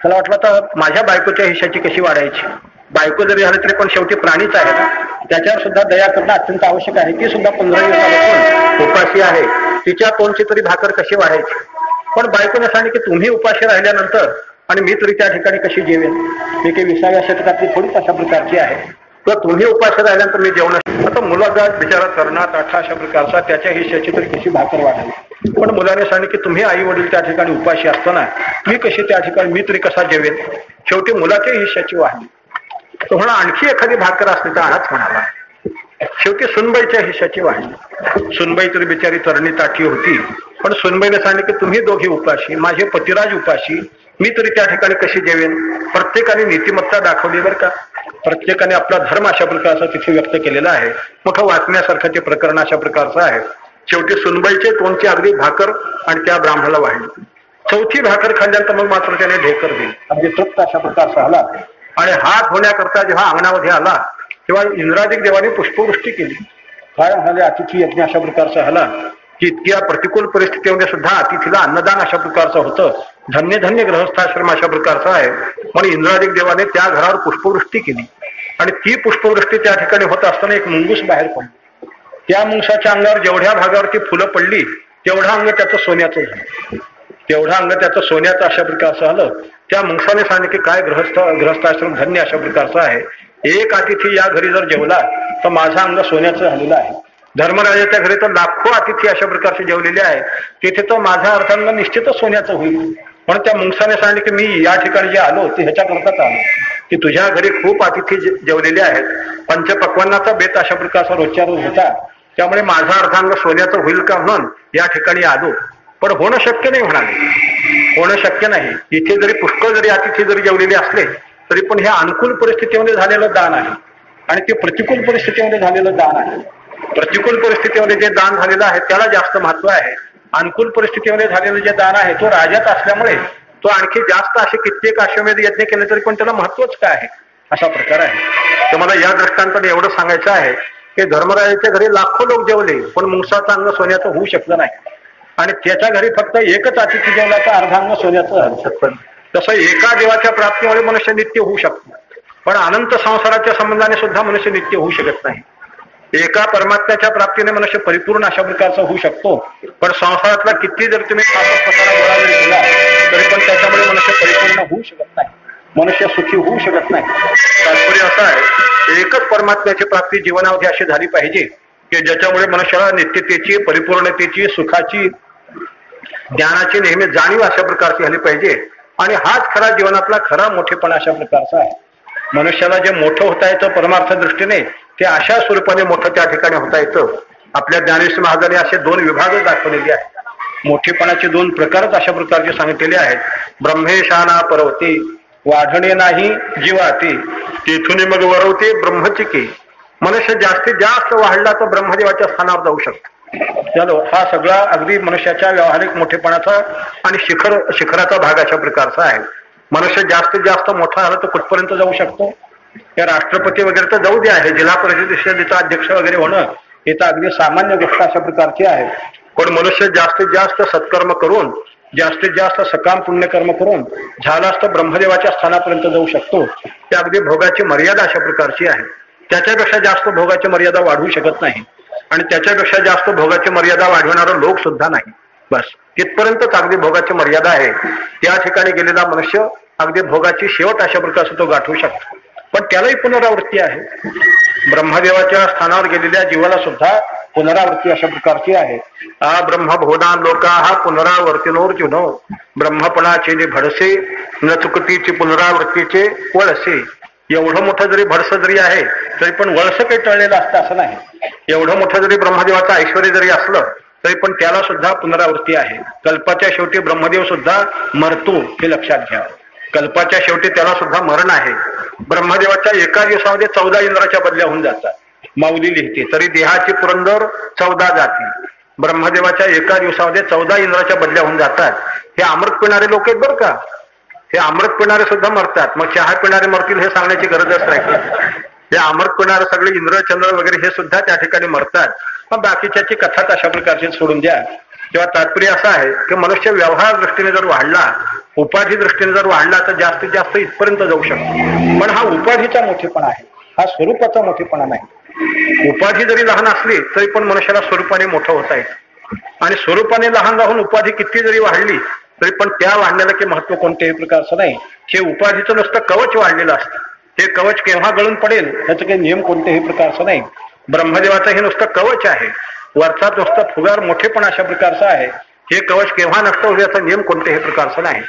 त्याला वाटलं तर माझ्या बायकोच्या हिशाची कशी वाढायची. बायको जरी झाली तरी पण शेवटी प्राणीच आहे ना, त्याच्यावर सुद्धा दया करणं अत्यंत आवश्यक आहे. ती सुद्धा 15 दिवसापासून उपाशी आहे, तिच्या तोंडची तरी भाकर कशी वाढायची. पण बायकोने सांगितले की तुम्ही उपाशी राहिल्यानंतर आणि मी तरी त्या ठिकाणी कशी जेवेन. मी काही 20व्या शतकातली थोडीच अशा प्रकारची आहे. तर तुम्ही उपाशी राहिल्यानंतर मी जेवण. आता मुलाचा बिचारा तरणात अठा अशा प्रकारचा, त्याच्या हिश्याची तरी कशी भाकर वाढावी. पण मुलाने सांगितले की तुम्ही आई वडील त्या ठिकाणी उपाशी असताना मी कशी त्या ठिकाणी, मी तरी कसा जेवेन. शेवटी मुलाच्या हिश्याची वाढली. तो म्हणा आणखी एखादी भाकर असली तर आणाच म्हणाला. शेवटी सुनबाईच्या हिश्याची वाढली. सुनबाई तरी बिचारी तरणी ताठी होती. पण सुनबाईने सांगितले की तुम्ही दोघे उपाशी, माझे पतिराज उपाशी, मी तरी त्या ठिकाणी कशी जेवेन. प्रत्येकाने नीतिमत्ता दाखवली बरं का. प्रत्येकाने आपला धर्म अशा प्रकारचा तिथे व्यक्त केलेला आहे. मोठं वाचण्यासारखं ते प्रकरण अशा प्रकारचं आहे. शेवटी सुनबाईचे तोंडची अगदी भाकर आणि त्या ब्राह्मणाला वाढली. 4थी भाकर खाल्ल्यानंतर मग मात्र त्याने ढेकर दिली. अगदी तृप्त अशा प्रकारचा आला. आणि हात होण्याकरता जेव्हा अंगणामध्ये आला तेव्हा इंद्रादिक देवाने पुष्पवृष्टी केली. काय म्हणाले, अतिथी यज्ञ अशा प्रकारचा झाला की इतक्या प्रतिकूल परिस्थितीमध्ये सुद्धा अतिथीला अन्नदान अशा प्रकारचं होतं. धन्य धन्य गृहस्थाश्रम अशा प्रकारचा आहे. म्हणून इंद्रादिक देवाने त्या घरावर पुष्पवृष्टी केली आणि ती पुष्पवृष्टी त्या ठिकाणी होत असताना एक मुंगूस बाहेर पडली. त्या मुंगसाच्या अंगावर जेवढ्या भागावरती फुलं पडली तेवढं अंग त्याचं सोन्याचं झालं. तेवढं अंग त्याचं सोन्याचं अशा प्रकारचं झालं. त्या मुंगसाने सांगितलं की काय गृहस्थाश्रम धन्य अशा प्रकारचा आहे. एक अतिथी या घरी जर जेवला तर माझं अंग सोन्याचं झालेलं आहे. धर्मराजाच्या घरी तर लाखो अतिथी अशा प्रकारचे जेवलेले आहेत. तिथे तर माझा अर्थांग निश्चितच सोन्याचं होईल. म्हणून त्या मुंगसाने सांगितले की मी या ठिकाणी जे आलो ते ह्याच्याकरताच आलो की तुझ्या घरी खूप अतिथी जेवलेले आहेत. पंचपक्वान्नाचा बेत अशा प्रकारचा रोजच्या रोज होता. त्यामुळे माझा अर्थांग सोन्याचं होईल का म्हणून या ठिकाणी आलो. पण होणं शक्य नाही म्हणाले. होणं शक्य नाही. इथे जरी पुष्कळ जरी अतिथी जरी जेवलेले असले तरी पण हे अनुकूल परिस्थितीमध्ये झालेलं दान आहे आणि ते प्रतिकूल परिस्थितीमध्ये झालेलं दान आहे. प्रतिकूल परिस्थितीमध्ये जे दान झालेलं आहे त्याला जास्त महत्व आहे. अनुकूल परिस्थितीमध्ये झालेलं जे दान आहे तो राजात असल्यामुळे तो आणखी जास्त असे कित्येक अश्वमेध यज्ञ केले तरी पण त्याला महत्वच काय आहे असा प्रकार आहे. तर मला या दृष्टांताने एवढं सांगायचं आहे की धर्मराजाच्या घरी लाखो लोक जेवले पण मुंगसाचं अंग सोन्याचं होऊ शकलं नाही आणि त्याच्या घरी फक्त एकच अतिथी जेवला तर अर्धांग सोन्याचं झालं शकतं. तसं एका देवाच्या प्राप्तीमुळे मनुष्य नित्य होऊ शकतो पण अनंत संसाराच्या संबंधाने सुद्धा मनुष्य नित्य होऊ शकत नाही. एका परमात्म्याच्या प्राप्तीने मनुष्य परिपूर्ण अशा प्रकारचा होऊ शकतो पण संसारातला किती जर तुम्ही पसारा गोळा जरी केला तरी पण त्याच्यामुळे मनुष्य परिपूर्ण होऊ शकत नाही. मनुष्य सुखी होऊ शकत नाही. तात्पर्य असं आहे एकच परमात्म्याची प्राप्ती जीवनामध्ये अशी झाली पाहिजे की ज्याच्यामुळे मनुष्याला नित्यतेची परिपूर्णतेची सुखाची ज्ञानाची नेहमी जाणीव अशा प्रकारची झाली पाहिजे आणि हाच खरा जीवनातला खरा मोठेपणा अशा प्रकारचा आहे. मनुष्याला जे मोठं होता येतं परमार्थ दृष्टीने ते अशा स्वरूपाने मोठं त्या ठिकाणी होता येतं. आपल्या ज्ञानेश्वर महाराजांनी असे दोन विभाग दाखवलेले आहेत. मोठेपणाचे दोन प्रकारच अशा प्रकारचे सांगितलेले आहेत. ब्रह्मेशाना परवते वाढणे नाही जीवाते तेथून मग वरवते ब्रह्मचिके. मनुष्य जास्तीत जास्त वाढला तर ब्रह्मदेवाच्या स्थानावर जाऊ शकतो. चलो हा सगळा अगदी मनुष्याच्या व्यावहारिक मोठेपणाचा आणि शिखराचा भाग अशा प्रकारचा आहे. मनुष्य जास्तीत जास्त मोठा झाला तर कुठपर्यंत जाऊ शकतो. या राष्ट्रपती वगैरे तर जाऊ दे आहे. जिल्हा परिषदेचा अध्यक्ष वगैरे होणं हे तर अगदी सामान्य गोष्ट अशा प्रकारची आहे. पण मनुष्य जास्तीत जास्त सत्कर्म करून जास्तीत जास्त सकाम पुण्यकर्म करून झालाच तर ब्रह्मदेवाच्या स्थानापर्यंत जाऊ शकतो. ते अगदी भोगाची मर्यादा अशा प्रकारची आहे. त्याच्यापेक्षा जास्त भोगाची मर्यादा वाढवू शकत नाही आणि त्याच्यापेक्षा जास्त भोगाची मर्यादा वाढवणारा लोक सुद्धा नाही. बस तिथपर्यंतच अगदी भोगाची मर्यादा आहे. त्या ठिकाणी गेलेला मनुष्य अगदी भोगाची शेवट अशा प्रकारचा तो गाठवू शकतो. पण त्यालाही पुनरावृत्ती आहे. ब्रह्मदेवाच्या स्थानावर गेलेल्या जीवाला सुद्धा पुनरावृत्ती अशा प्रकारची आहे. ब्रह्मभोना लोका हा पुनरावर्तीनोर्जुन ब्रह्मपणाचे भडसे न चुकतीची पुनरावृत्तीचे वळसे. एवढं मोठं जरी भडस जरी आहे तरी पण वळस काही टळलेलं असतं असं नाही. एवढं मोठं जरी ब्रह्मदेवाचं ऐश्वर जरी असलं तरी पण त्याला सुद्धा पुनरावृत्ती आहे. कल्पाच्या शेवटी ब्रह्मदेव सुद्धा मरतो हे लक्षात घ्या. कल्पाच्या शेवटी त्याला सुद्धा मरण आहे. ब्रह्मदेवाच्या एका दिवसामध्ये 14 इंद्राच्या बदल्या होऊन जातात. माऊली लिहिते तरी देहाची पुरंदर 14 जाती. ब्रह्मदेवाच्या एका दिवसामध्ये 14 इंद्राच्या बदल्या होऊन जातात. हे अमृत पिणारे लोक आहेत बरं का. हे अमृत पिणारे सुद्धा मरतात. मग चहा पिणारे मरतील हे सांगण्याची गरजच नाही. हे अमृत पिणारे सगळे इंद्र चंद्र वगैरे हे सुद्धा त्या ठिकाणी मरतात. मग बाकीच्याची कथाच अशा प्रकारची सोडून द्या. तेव्हा तात्पर्य असं आहे की मनुष्य व्यवहार दृष्टीने जर वाढला उपाधी दृष्टीने जर वाढला तर जास्तीत जास्त इथपर्यंत जाऊ शकतो. पण हा उपाधीचा मोठेपणा आहे. हा स्वरूपाचा मोठेपणा नाही. उपाधी जरी लहान असली तरी पण मनुष्याला स्वरूपाने मोठं होता येतं आणि स्वरूपाने लहान राहून उपाधी किती जरी वाढली तरी पण त्या वाढण्याला काही महत्व कोणत्याही प्रकारचं नाही. हे उपाधीचं नुसतं कवच वाढलेलं असतं. हे कवच केव्हा गळून पडेल ह्याचं काही नियम कोणत्याही प्रकारचं नाही. ब्रह्मदेवाचं हे नुसतं कवच आहे. वरचा नुसतं फुगार मोठेपणा अशा प्रकारचा आहे. हे कवच केव्हा नष्ट होईल याचा नियम कोणत्याही प्रकारचा नाही.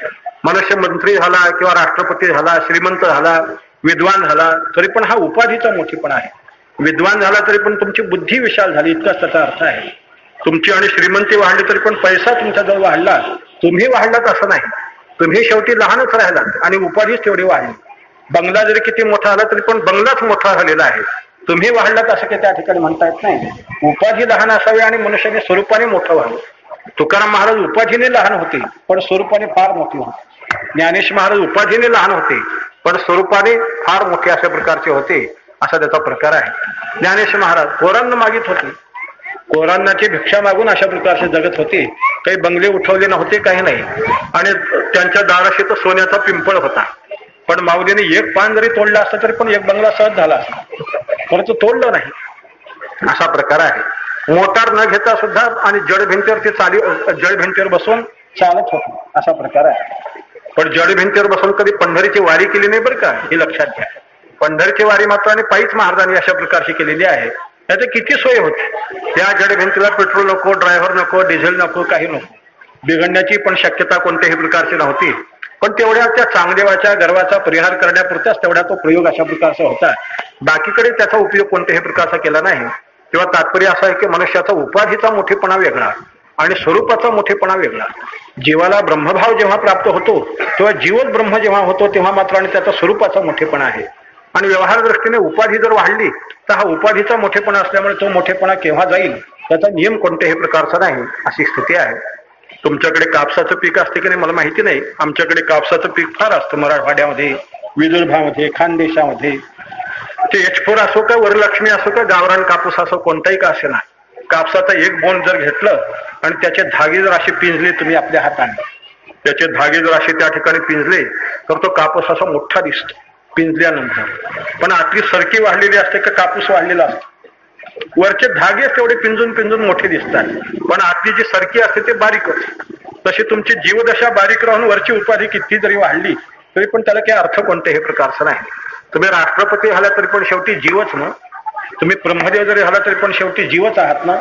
मनुष्य मंत्री झाला किंवा राष्ट्रपती झाला श्रीमंत झाला विद्वान झाला तरी पण हा उपाधीचा मोठेपणा आहे. विद्वान झाला तरी पण तुमची बुद्धी विशाल झाली इतकाच त्याचा अर्थ आहे. तुमची आणि श्रीमंती वाढली तरी पण पैसा तुमच्या जवळ वाढला. तुम्ही वाढलात असं नाही. तुम्ही शेवटी लहानच राहिलात आणि उपाधीच तेवढी वाढली. बंगला जरी किती मोठा आला तरी पण बंगलाच मोठा झालेला आहे. तुम्ही वाढलात असं काही त्या ठिकाणी म्हणता येत नाही. उपाधी लहान असावी आणि मनुष्याने स्वरूपाने मोठं व्हावं. तुकाराम महाराज उपाधीने लहान होते पण स्वरूपाने फार मोठी होते. ज्ञानेश महाराज उपाधीने लहान होते पण स्वरूपाने फार मोठे अशा प्रकारचे होते, असा त्याचा प्रकार आहे. ज्ञानेश महाराज कोरांना मागित होते, कोरांनाची भिक्षा मागून अशा प्रकारचे जगत होते. काही बंगले उठवले नव्हते, काही नाही. आणि त्यांच्या दाराशी तर सोन्याचा पिंपळ होता, पण माऊलीने एक पान जरी तोडलं असतं तरी पण एक बंगला सहज झाला असता, परंतु तोडलं नाही, असा प्रकार आहे. मोटार न घेता सुद्धा आणि जड भिंतीवर बसून चालत होत, असा प्रकार आहे. पण जड भिंतीवर बसून कधी पंढरीची वारी केली नाही बरं का, हे लक्षात घ्या. पंढरीची वारी मात्र आणि पायीच महाराजांनी अशा प्रकारची केलेली आहे. त्याची किती सोय होती. त्या जड भिंतीला पेट्रोल नको, ड्रायव्हर नको, डिझेल नको, काही नको, बिघडण्याची पण शक्यता कोणत्याही प्रकारची नव्हती. पण तेवढ्या त्या चांगदेवाच्या गर्वाचा परिहार करण्यापुरताच तेवढा तो प्रयोग अशा प्रकारचा होता. बाकीकडे त्याचा उपयोग कोणत्याही प्रकारचा केला नाही. तेव्हा तात्पर्य असं आहे की मनुष्याचा उपाधीचा मोठेपणा वेगळा आणि स्वरूपाचा मोठेपणा वेगळा. जीवाला ब्रह्मभाव जेव्हा प्राप्त होतो तेव्हा जीवच ब्रह्म जेव्हा होतो तेव्हा मात्र आणि त्याचा स्वरूपाचा मोठेपणा आहे. आणि व्यवहार दृष्टीने उपाधी जर वाढली तर हा उपाधीचा मोठेपणा असल्यामुळे तो मोठेपणा केव्हा जाईल त्याचा नियम कोणत्याही प्रकारचा नाही, अशी स्थिती आहे. तुमच्याकडे कापसाचं पीक असते की नाही मला माहिती नाही. आमच्याकडे कापसाचं पीक फार असतं, मराठवाड्यामध्ये, विदर्भामध्ये, खानदेशामध्ये. ते H4 असो का वरलक्ष्मी असो का गावरान कापूस असो, कोणताही का असे ना, कापसाचा एक बोंड जर घेतलं आणि त्याचे धागे जर असे पिंजले तुम्ही आपल्या हाताने, त्याचे धागे जर असे त्या ठिकाणी पिंजले तर तो कापूस असा मोठा दिसतो पिंजल्यानंतर. पण आतली सरकी वाढलेली असते का कापूस वाढलेला असतो. वरचे धागे तेवढे पिंजून पिंजून मोठे दिसतात, पण आतली जी सरकी असते ते बारीक असते. तशी तुमची जीवदशा बारीक राहून वरची उपाधी किती जरी वाढली तरी पण त्याला काही अर्थ कोणत्याही प्रकारचा नाही. तुम्ही राष्ट्रपती झाला तरी पण शेवटी जीवच ना, तुम्ही ब्रह्मदेव जरी झाला तरी पण शेवटी जीवच आहात ना.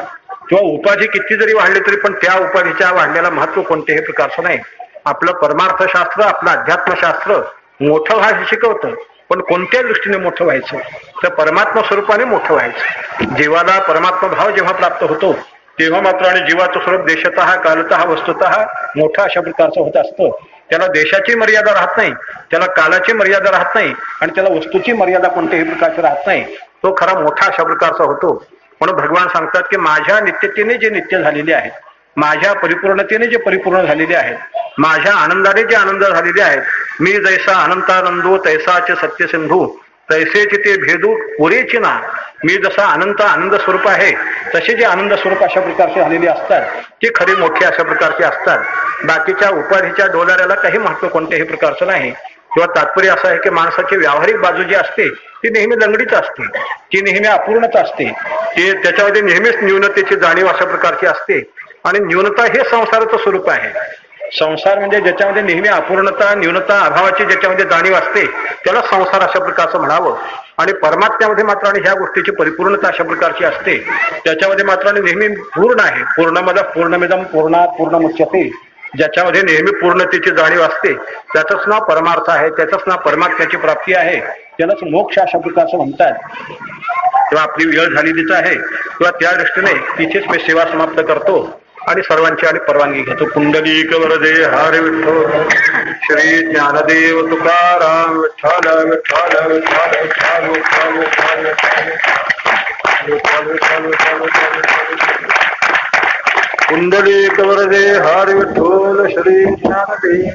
किंवा उपाधी किती जरी वाढली तरी पण त्या उपाधीच्या वाढण्याला महत्व कोणत्याही प्रकारचं नाही. आपलं परमार्थशास्त्र, आपलं अध्यात्मशास्त्र मोठं व्हायचं शिकवतं, पण कोणत्या दृष्टीने मोठं व्हायचं तर परमात्मा स्वरूपाने मोठं व्हायचं. जीवाला परमात्मा भाव जेव्हा प्राप्त होतो तेव्हा मात्र आणि जीवाचं स्वरूप देशतः कालतः वस्तुतः मोठा अशा प्रकारचं होत असतं. त्याला देशाची मर्यादा राहत नाही, त्याला कालाची मर्यादा राहत नाही आणि त्याला वस्तूची मर्यादा कोणत्याही प्रकारची राहत नाही. तो खरा मोठा अशा प्रकारचा होतो. म्हणून भगवान सांगतात की माझ्या नित्यतेने जे नित्य झालेले आहेत, माझ्या परिपूर्णतेने जे परिपूर्ण झालेले आहेत, माझ्या आनंदाने जे आनंद झालेले आहेत, मी जैसा अनंतानंदो तैसाचे सत्य सिंधू तैसेचे ते भेदू पुरेची ना. मी जसा अनंत आनंद स्वरूप आहे तसे जे आनंद स्वरूप अशा प्रकारचे झालेले असतात ते खरे मोठे अशा प्रकारचे असतात. बाकीच्या उपाधीच्या डोलाऱ्याला काही महत्व कोणत्याही प्रकारचं नाही. किंवा तात्पर्य असं आहे की माणसाची व्यावहारिक बाजू जी असते ती नेहमी लंगडीच असते, ती नेहमी अपूर्णच असते, ती त्याच्यामध्ये नेहमीच न्यूनतेची जाणीव अशा प्रकारची असते. आणि न्यूनता हे संसाराचं स्वरूप आहे. संसार म्हणजे ज्याच्यामध्ये नेहमी अपूर्णता, न्यूनता, अभावाची ज्याच्यामध्ये जाणीव असते त्याला संसार अशा प्रकारचं म्हणावं. आणि परमात्म्यामध्ये मात्र आणि ह्या गोष्टीची परिपूर्णता अशा प्रकारची असते, त्याच्यामध्ये मात्र आणि नेहमी पूर्ण आहे. पूर्णमद पूर्णमिदम पूर्णात पूर्णमुच्यते, ज्याच्यामध्ये नेहमी पूर्णतेची जाणीव असते त्याचंच नाव परमार्थ आहे, त्याचंच नाव परमात्म्याची प्राप्ती आहे, त्यालाच मोक्ष अशा प्रकारचं म्हणतात. तेव्हा आपली वेळ झालेलीच आहे. किंवा त्या दृष्टीने तिथेच मी सेवा समाप्त करतो आणि सर्वांची आणि परवानगी घेतो. पुंडलिक वरदे हरी विठ्ठल श्री ज्ञानदेव तुकाराम विठ्ठल विठ्ठल विठ्ठल विठ्ठल विठ्ठल विठ्ठल विठ्ठल विठ्ठल विठ्ठल पुंडलिक वरदे हरी विठ्ठल श्री ज्ञानदेव.